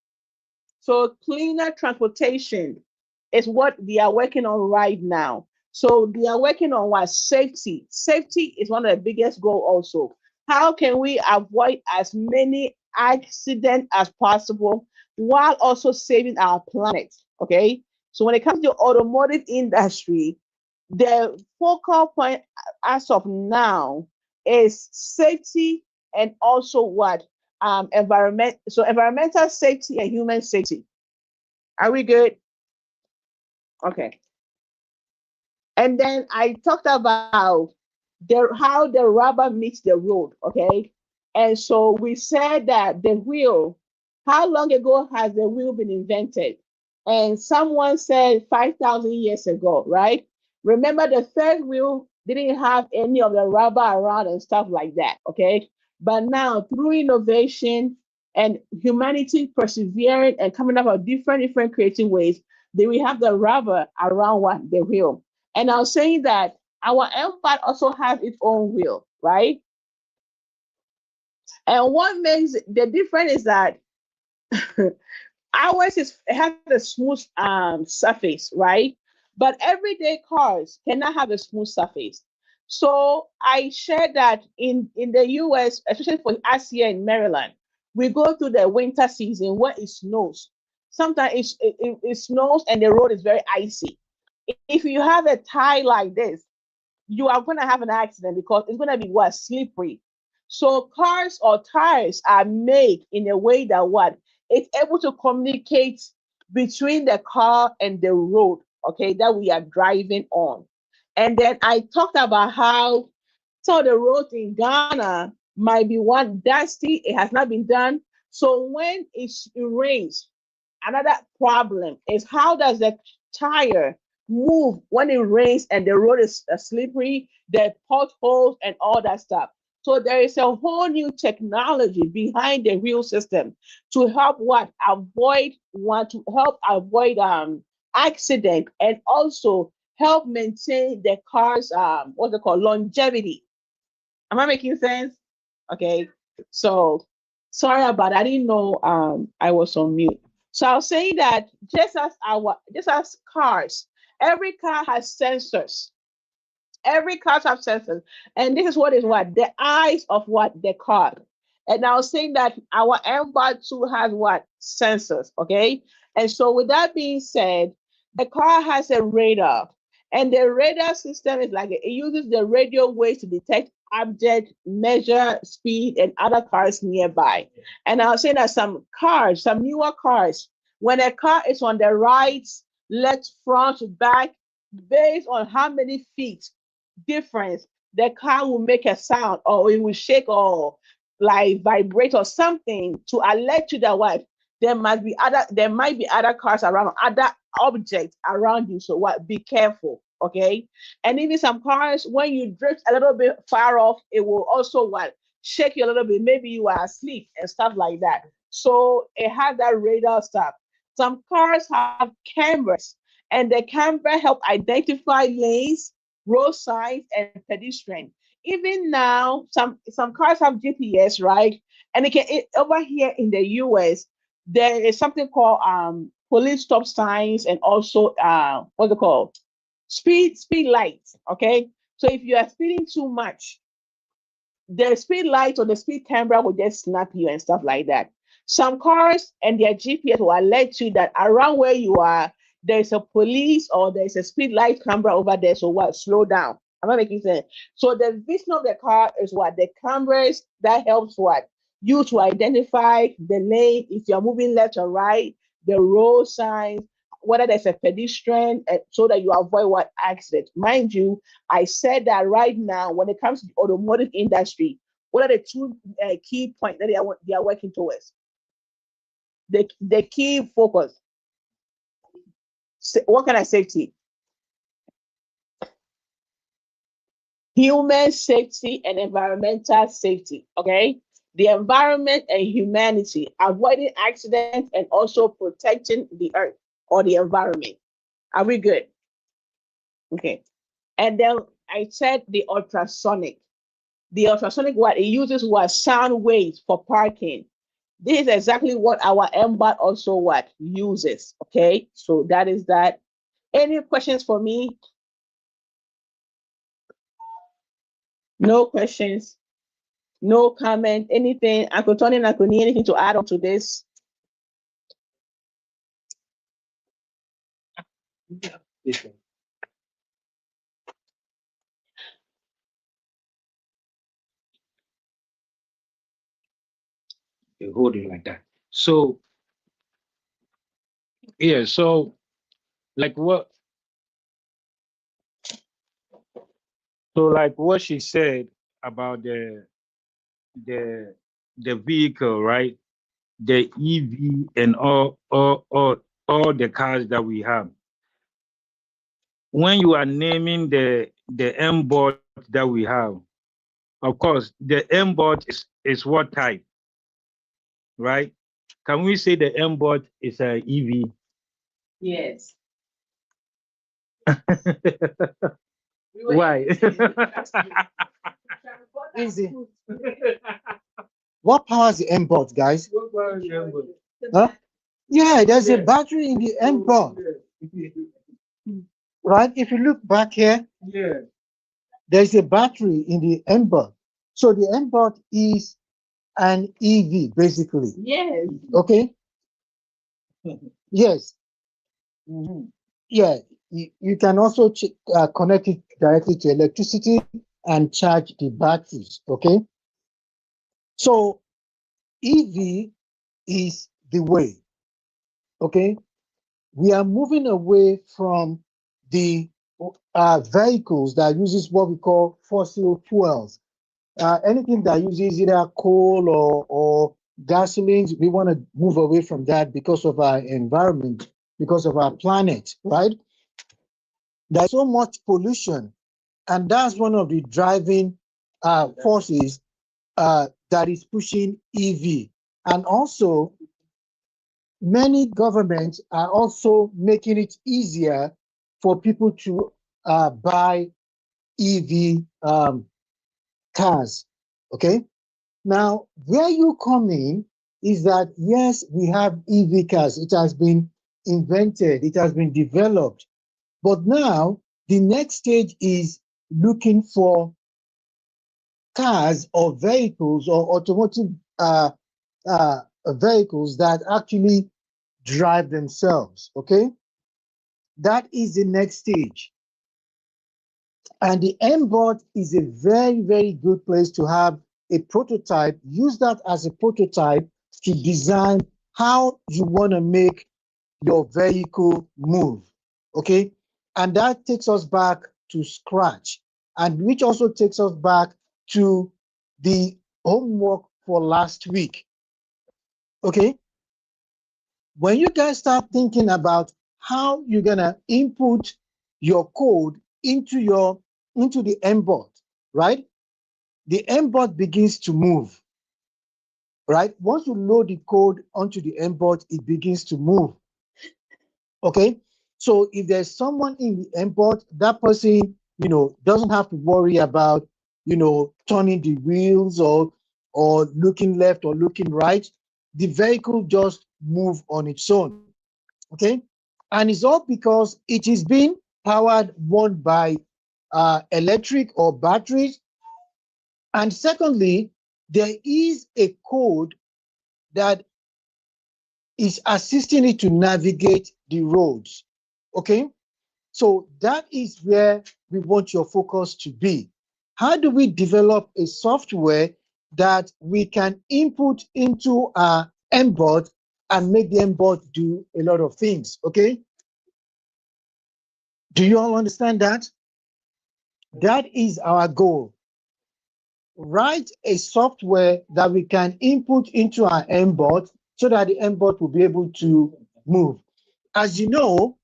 [SPEAKER 1] So cleaner transportation is what they are working on right now. So they are working on what? Safety. Safety is one of the biggest goal also. How can we avoid as many accidents as possible while also saving our planet? Okay. So when it comes to the automotive industry, the focal point as of now is safety and also what? Environmental safety and human safety. Are we good? Okay. And then I talked about how the rubber meets the road. Okay. And so we said that the wheel, how long ago has the wheel been invented? And someone said 5,000 years ago, right? Remember, the third wheel didn't have any of the rubber around and stuff like that. Okay. But now, through innovation and humanity persevering and coming up with different creative ways, then we have the rubber around what? The wheel. And I was saying that our empire also has its own wheel, right? And what makes the difference is that ours has a smooth surface, right? But everyday cars cannot have a smooth surface. So I shared that in the US, especially for us here in Maryland, we go through the winter season where it snows. Sometimes it snows and the road is very icy. If you have a tie like this, you are going to have an accident because it's going to be what, slippery. So cars or tires are made in a way that what, it's able to communicate between the car and the road, okay, that we are driving on. And then I talked about how some of the roads in Ghana might be one dusty, it has not been done. So when it rains, another problem is how does the tire move when it rains and the road is slippery, the potholes and all that stuff. So there is a whole new technology behind the wheel system to help what avoid want to help avoid accident and also help maintain the car's what's it called, longevity. Am I making sense? Okay. So sorry about that. I didn't know I was on mute. So I was saying that just as cars, every car has sensors. Every car has sensors. And this is what is what? The eyes of what? The car. And I was saying that our MBOT 2 has what? Sensors. Okay. And so with that being said, the car has a radar. And the radar system is like it uses the radio waves to detect object, measure speed, and other cars nearby. And I was saying that some cars, some newer cars, when a car is on the right, left, front, back, based on how many feet difference, the car will make a sound or it will shake or like vibrate or something to alert you that what there might be other cars around, other objects around you. So what, be careful, okay? And even some cars, when you drift a little bit far off, it will also what, shake you a little bit. Maybe you are asleep and stuff like that. So it has that radar stuff. Some cars have cameras, and the camera help identify lanes, road signs, and pedestrian. Even now, some cars have GPS, right? And over here in the US, there is something called police stop signs and also what's it called? Speed lights. Okay. So if you are speeding too much, the speed light or the speed camera will just snap you and stuff like that. Some cars and their GPS will alert you that around where you are, there's a police or there's a speed light camera over there. So what? Slow down. I'm not making sense. So the vision of the car is what? The cameras that helps what? You to identify the lane if you're moving left or right, the road signs, whether there's a pedestrian, so that you avoid what accident. Mind you, I said that right now, when it comes to the automotive industry, what are the two key points that they are working towards? The key focus. What kind of safety? Human safety and environmental safety. Okay, the environment and humanity, avoiding accidents and also protecting the earth or the environment. Are we good? Okay. And then I said the ultrasonic. The ultrasonic, what it uses was sound waves for parking. This is exactly what our MBOT also what uses. Okay, so that is that. Any questions for me? No questions, no comment, anything. Uncle Tony and Uncle Nee, anything to add on to this?
[SPEAKER 3] You hold it like that. So yeah, so like what like what she said about the the vehicle, right? The EV and all the cars that we have. When you are naming the M board that we have, of course, the M board is what type, right? Can we say the M board is a EV?
[SPEAKER 1] Yes.
[SPEAKER 3] Why?
[SPEAKER 2] Easy. What powers the M board, guys? Huh? Yeah, there's a battery in the M board. Right? If you look back here,
[SPEAKER 3] Yeah.
[SPEAKER 2] there's a battery in the M-bot. So the M-bot is an EV, basically.
[SPEAKER 1] Yes.
[SPEAKER 2] Okay? Yes. Yeah. You can also connect it directly to electricity and charge the batteries. Okay? So EV is the way. Okay? We are moving away from the vehicles that uses what we call fossil fuels. Anything that uses either coal or gasoline, we want to move away from that because of our environment, because of our planet, right? There's so much pollution, and that's one of the driving forces that is pushing EV. And also, many governments are also making it easier for people to buy EV cars. Okay. Now, where you come in is that, yes, we have EV cars. It has been invented, it has been developed. But now, the next stage is looking for cars or vehicles or automotive vehicles that actually drive themselves. Okay. That is the next stage. And the M-board is a very, very good place to have a prototype. Use that as a prototype to design how you want to make your vehicle move. Okay. And that takes us back to scratch, and which also takes us back to the homework for last week. Okay. When you guys start thinking about how you're gonna input your code into the M-bot, right? The M-bot begins to move, right? Once you load the code onto the M-bot, it begins to move. Okay. So if there's someone in the M-bot, that person, doesn't have to worry about, turning the wheels or looking left or looking right. The vehicle just move on its own. Okay. And it's all because it is being powered, one, by electric or batteries. And secondly, there is a code that is assisting it to navigate the roads. Okay. So that is where we want your focus to be. How do we develop a software that we can input into our M-bot and make the M-bot do a lot of things? Okay. Do you all understand that? That is our goal. Write a software that we can input into our M-bot so that the M-bot will be able to move. As you know,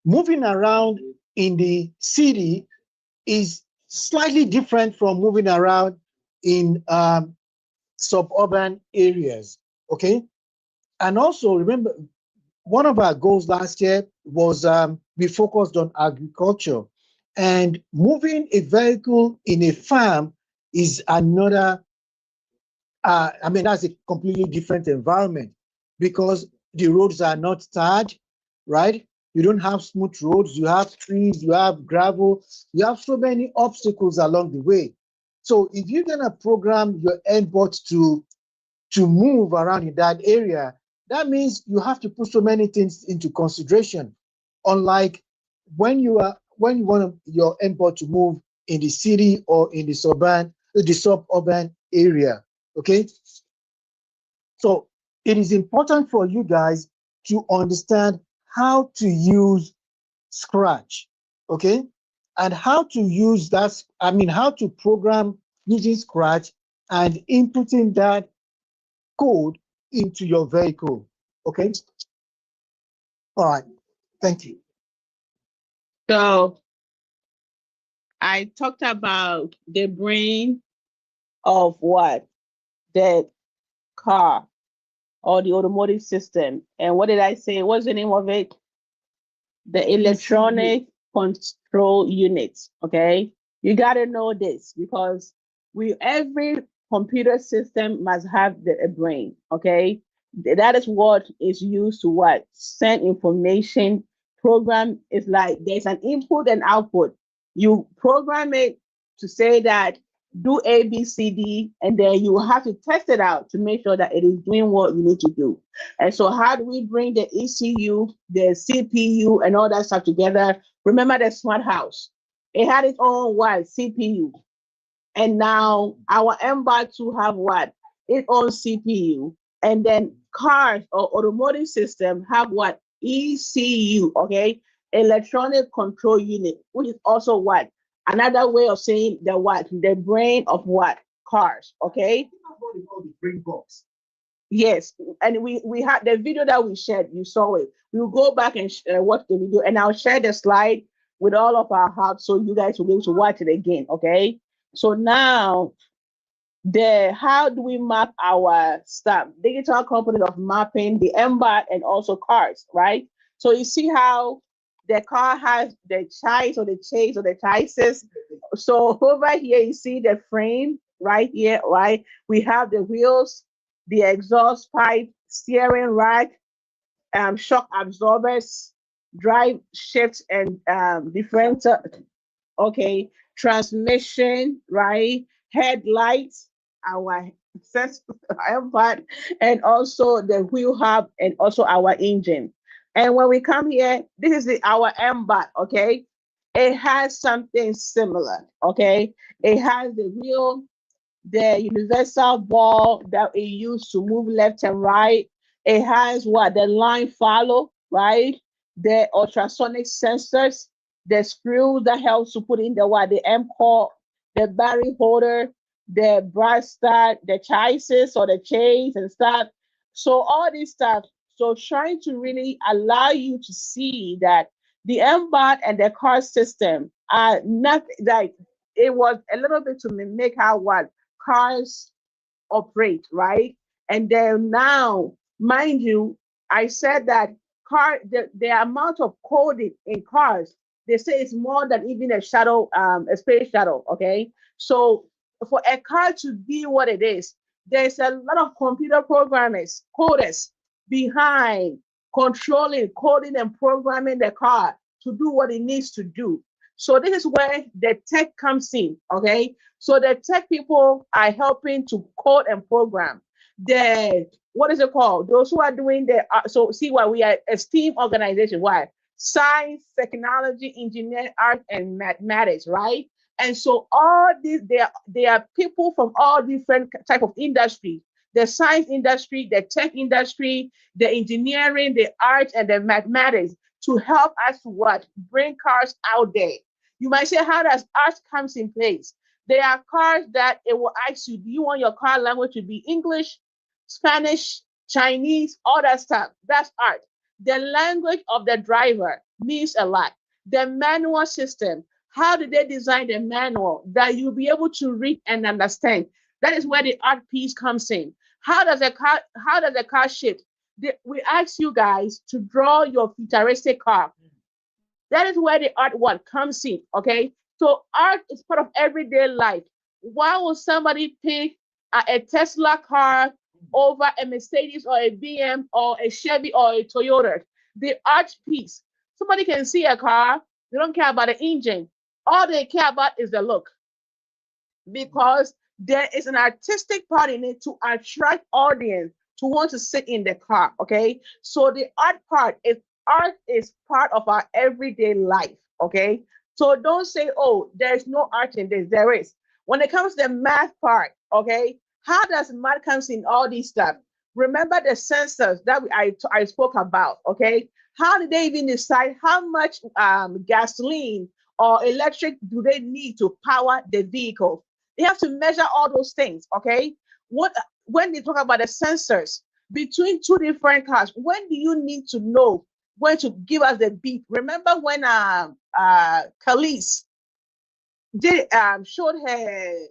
[SPEAKER 2] moving around in the city is slightly different from moving around in suburban areas. Okay. And also remember, one of our goals last year was we focused on agriculture, and moving a vehicle in a farm is another, that's a completely different environment because the roads are not tarred, right? You don't have smooth roads, you have trees, you have gravel, you have so many obstacles along the way. So if you're gonna program your M-bot to move around in that area, that means you have to put so many things into consideration. Unlike when you want your M-bot to move in the city or in the suburban area. Okay. So it is important for you guys to understand how to use Scratch, okay? And how to use that, how to program using Scratch and inputting that code into your vehicle, okay? All right, thank you.
[SPEAKER 1] So I talked about the brain of what? The car or the automotive system. And what did I say? What's the name of it? The electronic control unit. Okay. You got to know this because every computer system must have a brain. Okay. That is what is used to what? Send information. Program is like there's an input and output. You program it to say that do A, B, C, D, and then you have to test it out to make sure that it is doing what you need to do. And so, how do we bring the ECU, the CPU, and all that stuff together? Remember the smart house? It had its own what CPU, and now our M.2 have what its own CPU, and then cars or automotive system have what ECU, okay, electronic control unit, which is also what another way of saying the brain of what cars, okay.
[SPEAKER 3] The brain box.
[SPEAKER 1] Yes, and we had the video that we shared. You saw it. We'll go back and watch the video, and I'll share the slide with all of our hubs so you guys will be able to watch it again. Okay. So now, how do we map our stuff? Digital component of mapping the MBAT and also cars, right? So you see how the car has the chase or the chases. So over here you see the frame right here, right? We have the wheels, the exhaust pipe, steering rack, shock absorbers, drive shifts, and differential. Okay, transmission, right? Headlights, our part, and also the wheel hub, and also our engine. And when we come here, this is our MBOT, okay? It has something similar, okay? It has the wheel, the universal ball that it used to move left and right. It has what the line follow, right? The ultrasonic sensors, the screw that helps to put in the M core, the battery holder, the brass stud, the chassis or the chains and stuff. So all this stuff. So trying to really allow you to see that the MBOT and the car system are not like it was a little bit to mimic how what cars operate, right? And then now, mind you, I said that the amount of coding in cars, they say it's more than even a space shuttle, okay? So for a car to be what it is, there's a lot of computer programmers, coders behind controlling, coding and programming the car to do what it needs to do. So this is where the tech comes in, okay? So the tech people are helping to code and program. What is it called? Those who are doing so see why we are a STEAM organization. Why? Science, technology, engineering, art, and mathematics, right? And so all these, they are people from all different type of industries. The science industry, the tech industry, the engineering, the art, and the mathematics to help us to what? Bring cars out there. You might say, how does art comes in place? There are cars that it will ask you, do you want your car language to be English, Spanish, Chinese, all that stuff? That's art. The language of the driver means a lot. The manual system, how did they design the manual that you'll be able to read and understand? That is where the art piece comes in. How does a car shift? We ask you guys to draw your futuristic car. That is where the art one comes in, okay? So art is part of everyday life. Why would somebody pick a Tesla car over a Mercedes or a BM or a Chevy or a Toyota? The art piece. Somebody can see a car, they don't care about the engine. All they care about is the look. Because there is an artistic part in it to attract audience to want to sit in the car, okay? So the art is part of our everyday life, okay? So don't say, oh, there's no art in this. There is. When it comes to the math part, okay, how does math comes in all these stuff? Remember the sensors that I spoke about, okay? How did they even decide how much gasoline or electric do they need to power the vehicle? They have to measure all those things, okay? When they talk about the sensors between two different cars, when do you need to know when to give us the beep? Remember when Khalees showed her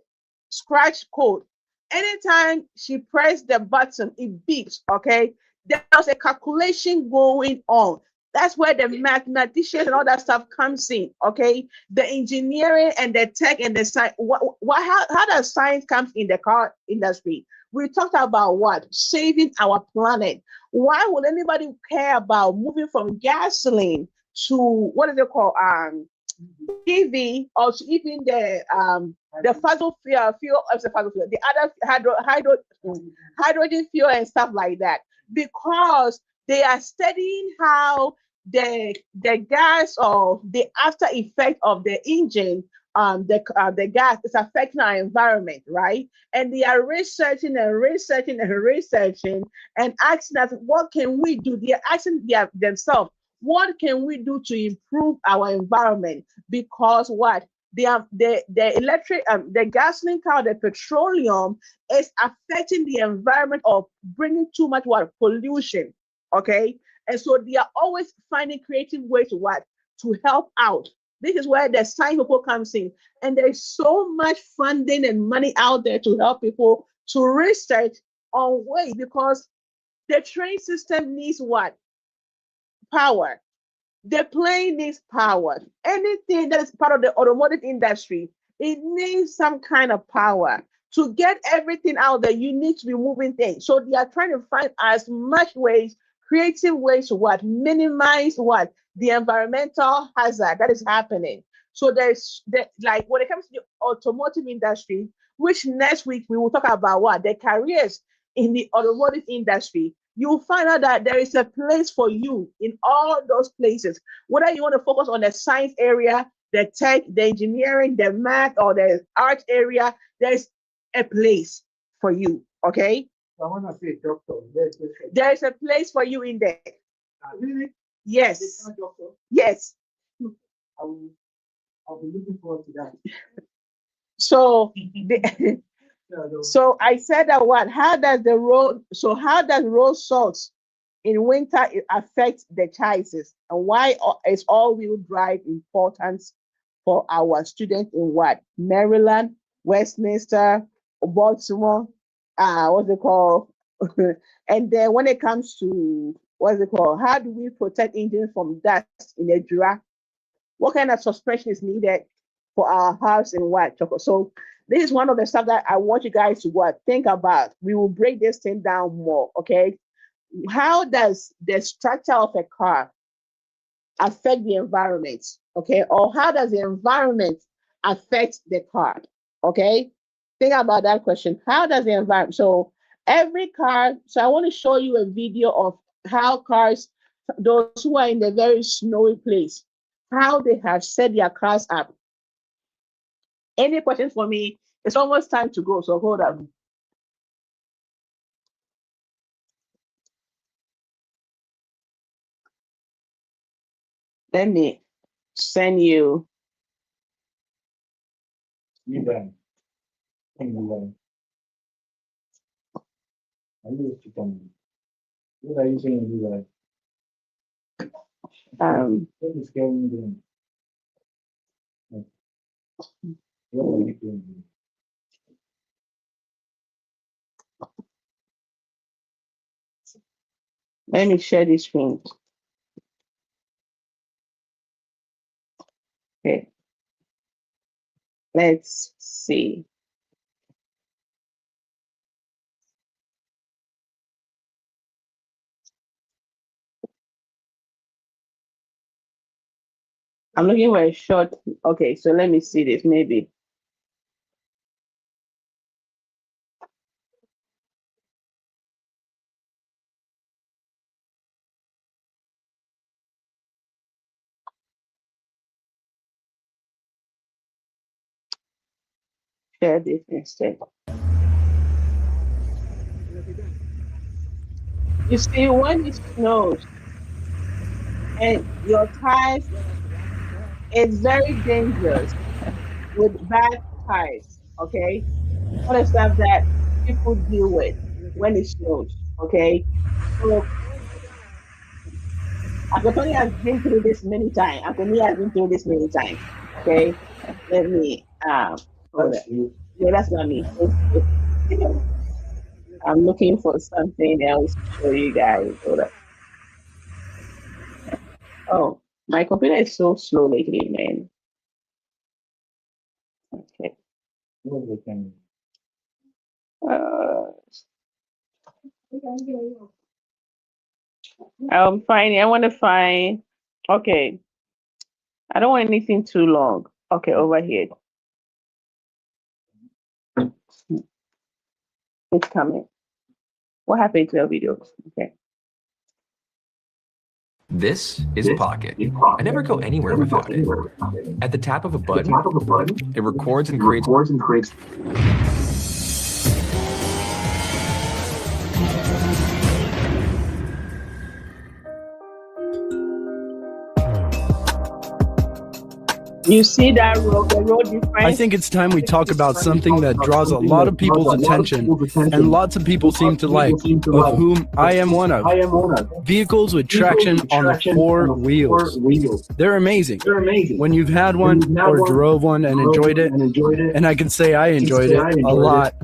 [SPEAKER 1] scratch code. Anytime she pressed the button, it beeps, okay? There was a calculation going on. That's where the mathematicians and all that stuff comes in, okay? The engineering and the tech and the science. How does science come in the car industry? We talked about what? Saving our planet. Why would anybody care about moving from gasoline to, what is it called? PV, also even the fossil fuel, the other hydrogen fuel and stuff like that, because they are studying how the gas or the after effect of the engine, the gas is affecting our environment, right? And they are researching and researching and researching and asking us, what can we do? They are asking themselves, what can we do to improve our environment? Because what the electric the gasoline car, the petroleum is affecting the environment or bringing too much pollution. Okay, and so they are always finding creative ways to help out. This is where the science people comes in, and there's so much funding and money out there to help people to research on ways, because the train system needs power. The plane needs power. Anything that is part of the automotive industry, it needs some kind of power. To get everything out there, you need to be moving things. So they are trying to find as much ways, creative ways to minimize the environmental hazard that is happening. So like when it comes to the automotive industry, which next week we will talk about the careers in the automotive industry, you'll find out that there is a place for you in all those places. Whether you want to focus on the science area, the tech, the engineering, the math, or the art area, there's a place for you. Okay?
[SPEAKER 3] I want to say doctor.
[SPEAKER 1] There's a place for you in there.
[SPEAKER 3] Really?
[SPEAKER 1] Yes. Yes.
[SPEAKER 3] I'll be looking forward to that.
[SPEAKER 1] So so I said that how does road salts in winter affect the chassis, and why is all-wheel drive important for our students in Maryland, Westminster, Baltimore, what's it called? And then when it comes to how do we protect engines from dust in a Jura? What kind of suspension is needed for our house in Choco? So this is one of the stuff that I want you guys to think about. We will break this thing down more, okay? How does the structure of a car affect the environment, okay? Or how does the environment affect the car, okay? Think about that question. How does the environment, so every car, so I want to show you a video of how cars, those who are in the very snowy place, how they have set their cars up. Any questions for me? It's almost time to go, so hold on. Let me send you.
[SPEAKER 3] You done. What are you saying, you what is going on? What are you doing?
[SPEAKER 1] Let me share this screen. Okay. Let's see. I'm looking for a short. Okay, so let me see this maybe. Share this instead. You see, when it snows and your tires, it's very dangerous with bad tires. Okay, all the stuff that people deal with when it snows. Okay, so Akotoni has been through this many times. Akotoni has been through this many times. Okay, let me hold it. Yeah, that's not me. I'm looking for something else to show you guys. Hold up. Oh, my computer is so slow lately, man. Okay. I'm finding. I want to find. Okay. I don't want anything too long. Okay, over here. It's coming. What happened to your video? Okay.
[SPEAKER 14] This is Pocket. I never go anywhere without it. At the tap of a button, it records and creates.
[SPEAKER 1] You see that road, the road difference?
[SPEAKER 15] I think it's time we talk about something that draws a lot of people's attention and lots of people seem to like, of whom I am one of. Vehicles with traction on the four wheels. They're amazing. When you've had one or drove one and enjoyed it, and I can say I enjoyed it a lot,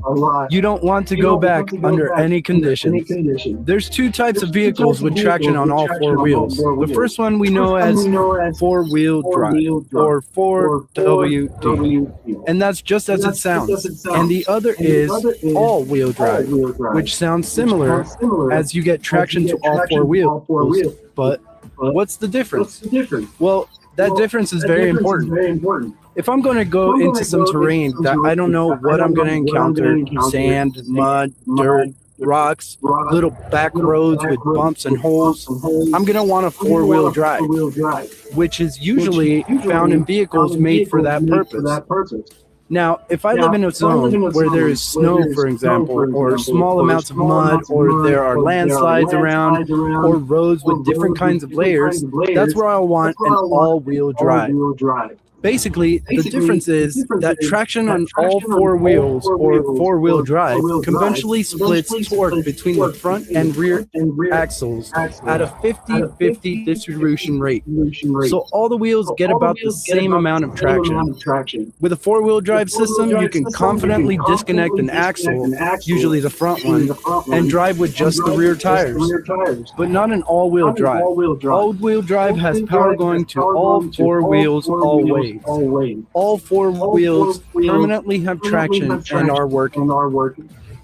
[SPEAKER 15] you don't want to go back under any conditions. There's two types of vehicles with traction on all four wheels. The first one we know as four-wheel drive, or 4WD, and that's just as it sounds. And the other is all-wheel drive, which sounds similar as you get traction to all four wheels. But what's the difference? Well, that difference is very important. If I'm going to go into some terrain that I don't know what I'm going to encounter, sand, mud, dirt, rocks, little back roads with bumps and holes, I'm going to want a four-wheel drive, which is usually found in vehicles made for that purpose. Now, if I live in a zone where there is snow, for example, or small amounts of mud, or there are landslides around, or roads with different kinds of layers, that's where I want an all-wheel drive. Basically, the difference is that traction on all four wheels, or four-wheel drive, conventionally splits torque between the front and rear axles at a 50-50 distribution rate. So all the wheels get about the same amount of traction. With a four-wheel drive system, you can confidently disconnect an axle, usually the front one, and drive with just the rear tires. But not an all-wheel drive. All-wheel drive has power going to all four wheels always. All four wheels permanently have traction and are working.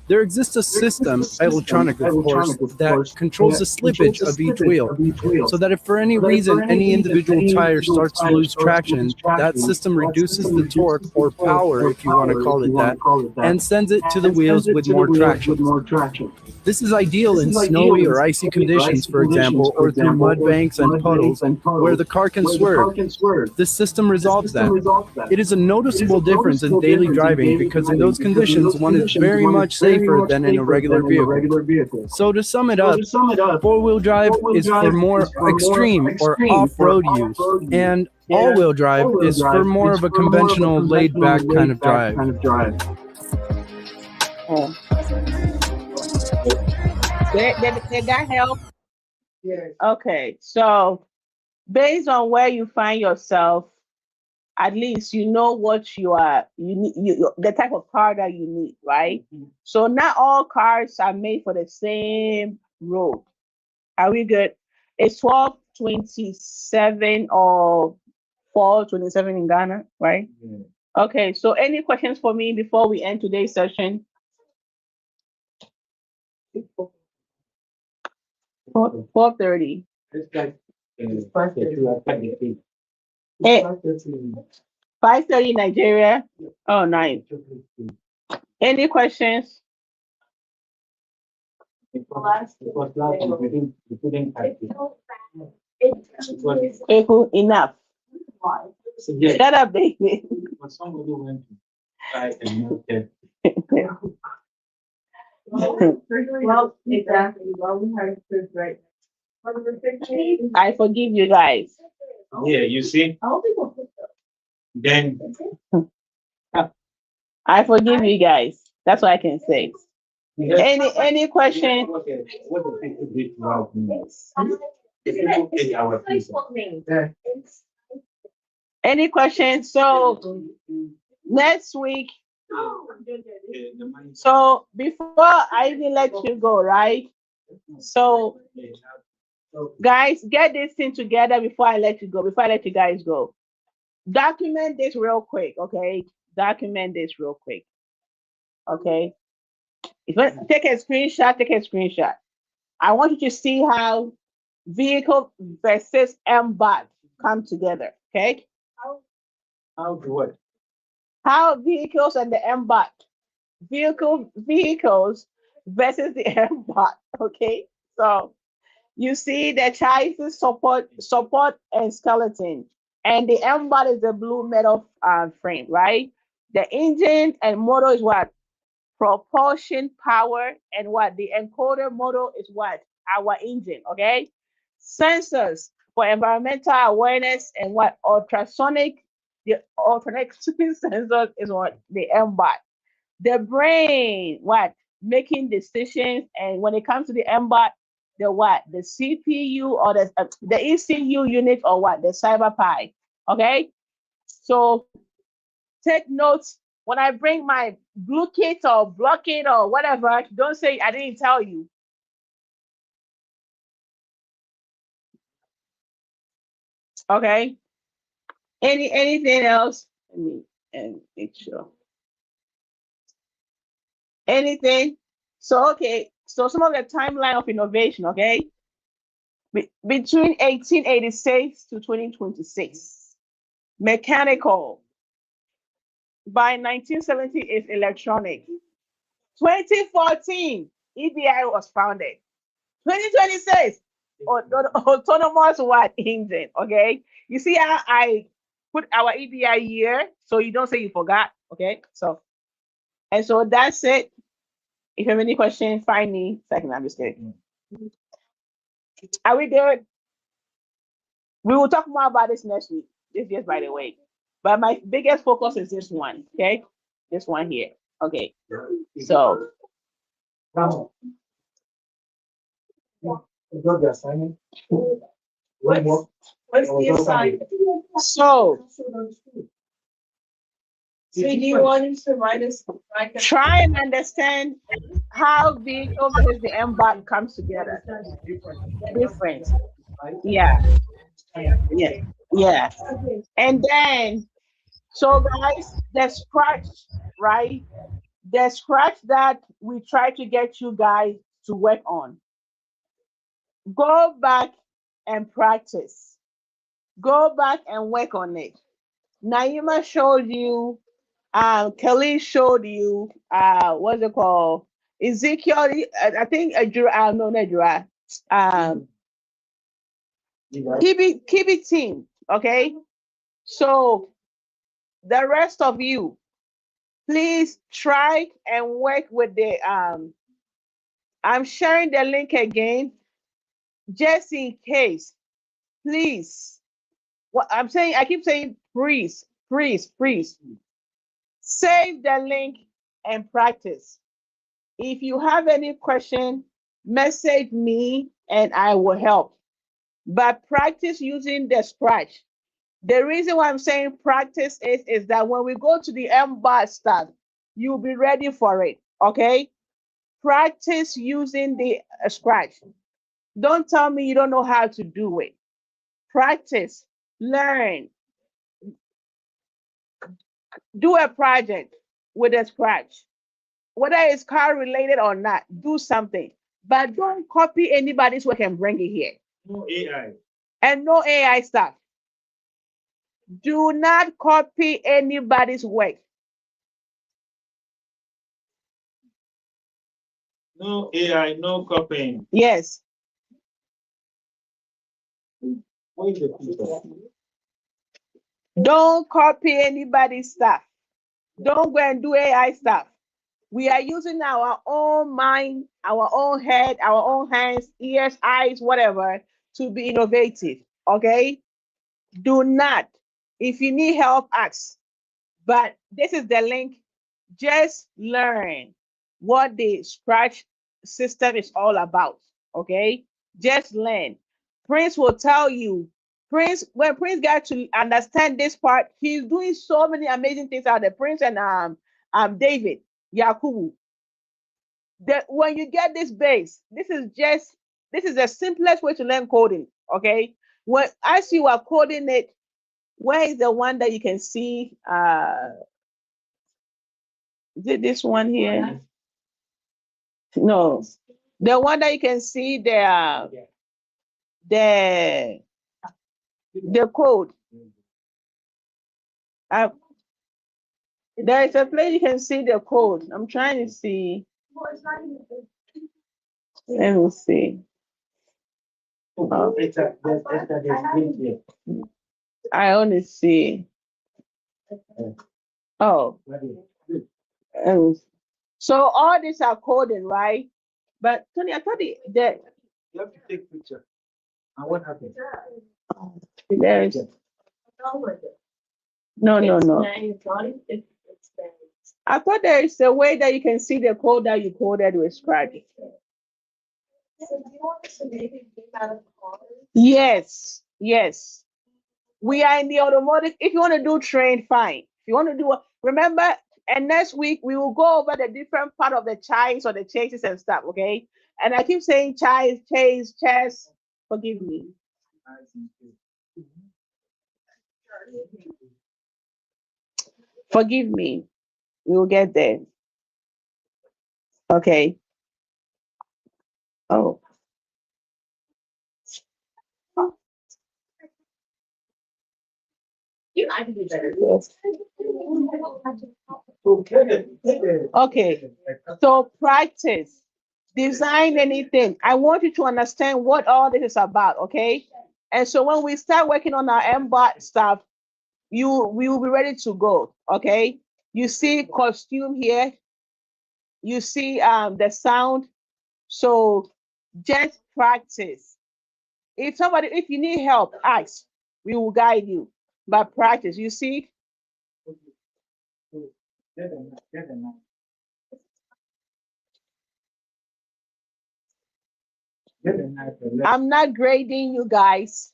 [SPEAKER 15] There exists a system, electronic of course, that controls the slippage of each wheel, so that if for any reason any individual tire starts to lose traction, that system reduces the torque, or power if you want to call it that, and sends it to the wheels with more traction. This is ideal in snowy or icy conditions, for example, or through mud banks and puddles where the car can swerve. This system resolves that. It is a noticeable difference in daily driving because in those conditions one is very much safer than in a regular vehicle. So to sum it up, four-wheel drive is for more extreme or off-road use, and all-wheel drive is for more of a conventional laid-back kind of drive.
[SPEAKER 1] Did that help? Yes. Okay, so based on where you find yourself, at least you know what you need, the type of car that you need, right? Mm-hmm. So not all cars are made for the same road. Are we good? It's 12:27 or 4:27 in Ghana, right? Yeah. Okay, so any questions for me before we end today's session? 4:30. It's like 5:30. 5:30 Nigeria. Oh, nice. Any questions? Enough. Shut up, baby. Well, exactly. Well, we have to right. I forgive you guys.
[SPEAKER 3] Yeah, you see? Then
[SPEAKER 1] I forgive you guys. That's what I can say. Any question? Any questions? So next week. So before I even let you go, right? So guys, get this thing together before I let you go, before I let you guys go. Document this real quick, okay? Document this real quick. Okay. If you take a screenshot. I want you to see how vehicle versus MBOT come together. Okay.
[SPEAKER 3] How do what?
[SPEAKER 1] How vehicles and the MBOT. Vehicles versus the MBOT. Okay. So you see the chassis support and skeleton. And the MBOT is the blue metal frame, right? The engine and motor is what? Propulsion power, and what? The encoder motor is what? Our engine, okay? Sensors for environmental awareness and what? Ultrasonic, the ultrasonic sensors is what? The MBOT. The brain, what? Making decisions, and when it comes to the MBOT, the what? The CPU or the ECU unit or what? The cyber pi, okay? So take notes when I bring my blue kit or block it or whatever. Don't say I didn't tell you. Okay. Anything else? Let me and make sure. Anything? So okay. So some of the timeline of innovation. Okay. Between 1886 to 2026, mechanical. By 1970 is electronic. 2014, EBI was founded. 2026, autonomous what engine, okay? You see how I put our EBI year so you don't say you forgot, okay? So, and so that's it. If you have any questions, find me. Second, I'm just kidding. Are we good? We will talk more about this next week. This just by the way. But my biggest focus is this one, okay? This one here, okay? So,
[SPEAKER 3] What's the assignment?
[SPEAKER 1] What's the assignment? So, do you want to write this? Try and understand how vehicle versus the MBOT comes together. The difference. Yeah. Yeah. And then, so guys, the scratch, right? The scratch that we try to get you guys to work on. Go back and practice. Go back and work on it. Naima showed you, Kelly showed you, what's it called? Ezekiel, I think, no, not Jura, keep it team, okay? So the rest of you, please try and work with the, I'm sharing the link again, just in case, please. What I'm saying, I keep saying, please. Save the link and practice. If you have any question, message me and I will help. But practice using the scratch. The reason why I'm saying practice is that when we go to the MBOT stuff, you'll be ready for it, okay? Practice using the scratch. Don't tell me you don't know how to do it. Practice, learn, do a project with a scratch. Whether it's car related or not, do something. But don't copy anybody's work and bring it here.
[SPEAKER 3] No AI.
[SPEAKER 1] And no AI stuff. Do not copy anybody's work.
[SPEAKER 3] No AI, no copying.
[SPEAKER 1] Yes. Don't copy anybody's stuff. Don't go and do AI stuff. We are using our own mind, our own head, our own hands, ears, eyes, whatever, to be innovative. Okay? Do not. If you need help, ask. But this is the link. Just learn what the scratch system is all about. Okay? Just learn. Prince will tell you. When Prince got to understand this part, he's doing so many amazing things out there. Prince and David Yakubu. That when you get this base, this is the simplest way to learn coding. Okay? When as you are coding it, where is the one that you can see? Is it this one here? No, the one that you can see the code. There is a place you can see the code. I'm trying to see. Let me see. I only see. Oh. So all these are coding, right? But Tony, I thought that
[SPEAKER 3] You have to take picture. And what happened?
[SPEAKER 1] there is no. I thought there is a way that you can see the code that you coded with Scratch. Yes. We are in the automotive. If you want to do train, fine. If you want to do, remember, and next week we will go over the different part of the chase or the chases and stuff, okay? And I keep saying chase, chess. Forgive me. Forgive me. We will get there. Okay. Oh. I can do better. Okay. So practice. Design anything. I want you to understand what all this is about, okay? And so when we start working on our MBOT stuff, we will be ready to go, okay? You see costume here. You see the sound. So just practice. If you need help, ask. We will guide you. But practice, you see? I'm not grading you guys.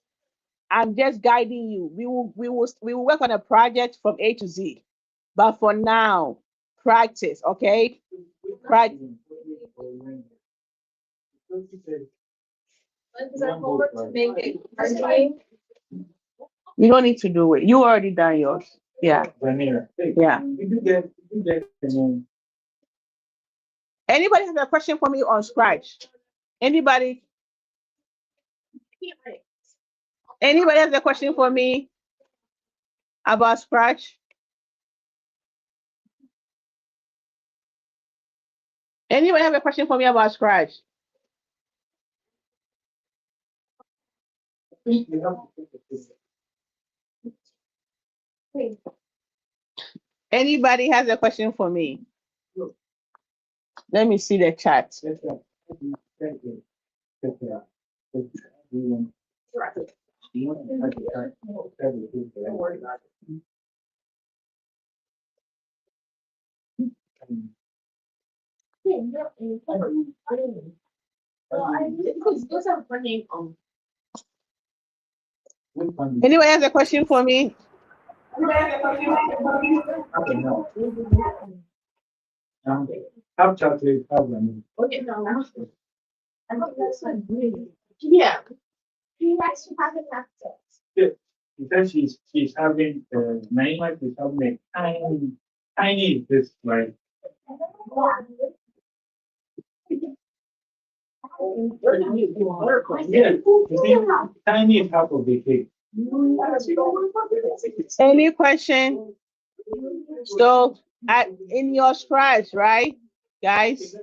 [SPEAKER 1] I'm just guiding you. We will work on a project from A to Z. But for now, practice, okay? Practice. You don't need to do it. You already done yours. Yeah. Yeah. Anybody have a question for me on Scratch? Anybody? Anybody has a question for me about Scratch? Anybody have a question for me about Scratch? Anybody has a question for me? Let me see the chat. Anybody has a question for me? Yeah.
[SPEAKER 3] Because she's having the main life is having a tiny this like tiny half of the cake.
[SPEAKER 1] Any question? So in your Scratch, right, guys?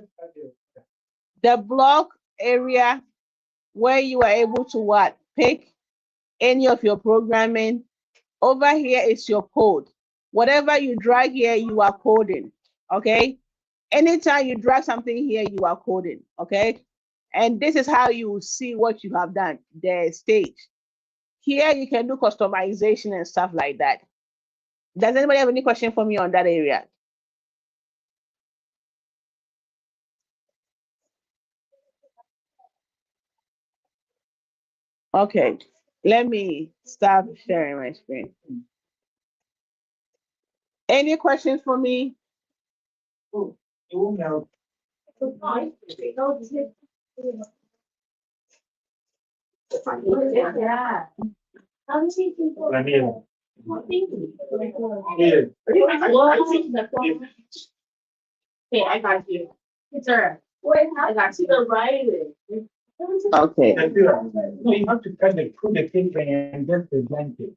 [SPEAKER 1] The block area where you are able to what? Pick any of your programming. Over here is your code. Whatever you drag here, you are coding. Okay? Anytime you drag something here, you are coding. Okay? And this is how you see what you have done, the stage. Here you can do customization and stuff like that. Does anybody have any question for me on that area? Okay, let me stop sharing my screen. Any questions for me?
[SPEAKER 3] Hey, I got you. Sir, I got you.
[SPEAKER 1] Okay.
[SPEAKER 3] No, you have to kind of put the thing and just present it.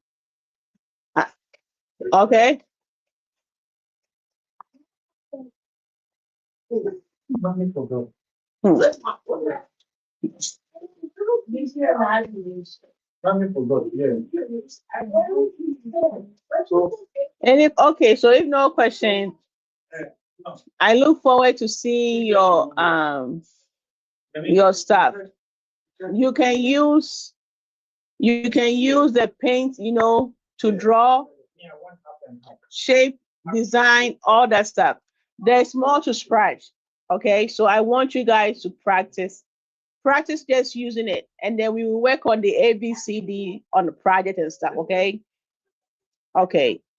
[SPEAKER 1] Okay. Okay, so if no question, I look forward to seeing your stuff. You can use the paint, to draw, shape, design, all that stuff. There's more to Scratch. Okay, so I want you guys to practice just using it, and then we will work on the ABCD on the project and stuff. Okay,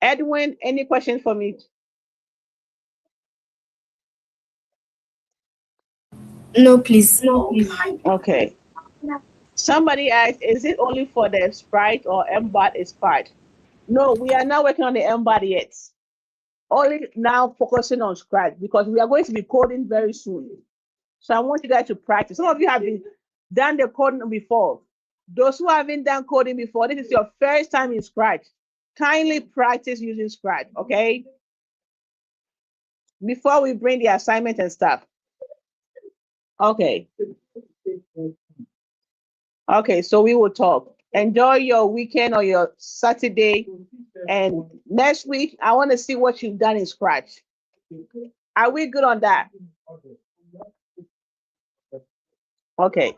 [SPEAKER 1] Edwin, any questions for me?
[SPEAKER 7] No, please.
[SPEAKER 1] Okay, somebody asked, is it only for the sprite or MBOT is part? No, we are not working on the MBOT yet. Only now focusing on Scratch, because we are going to be coding very soon. So I want you guys to practice. Some of you have done the coding before. Those who haven't done coding before, this is your first time in Scratch. Kindly practice using Scratch, okay? Before we bring the assignment and stuff. Okay. Okay, so we will talk. Enjoy your weekend or your Saturday. And next week, I want to see what you've done in Scratch. Are we good on that? Okay.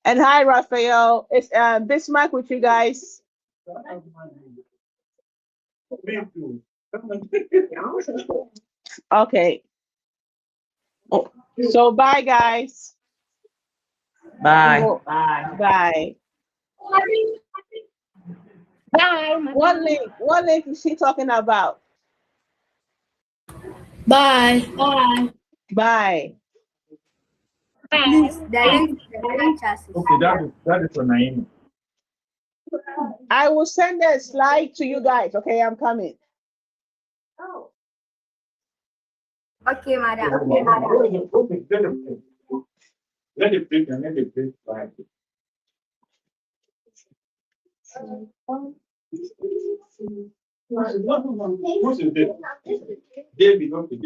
[SPEAKER 1] And hi, Raphael. It's Bismarck with you guys. Okay. So bye, guys.
[SPEAKER 3] Bye.
[SPEAKER 1] Bye.
[SPEAKER 9] Bye.
[SPEAKER 1] What link is she talking about?
[SPEAKER 7] Bye.
[SPEAKER 1] Bye.
[SPEAKER 9] Please, the link chassis.
[SPEAKER 10] Okay, that is for Naima.
[SPEAKER 1] I will send a slide to you guys. Okay, I'm coming.
[SPEAKER 9] Okay, madam.
[SPEAKER 10] Let it break and let it break. What's it? David, okay.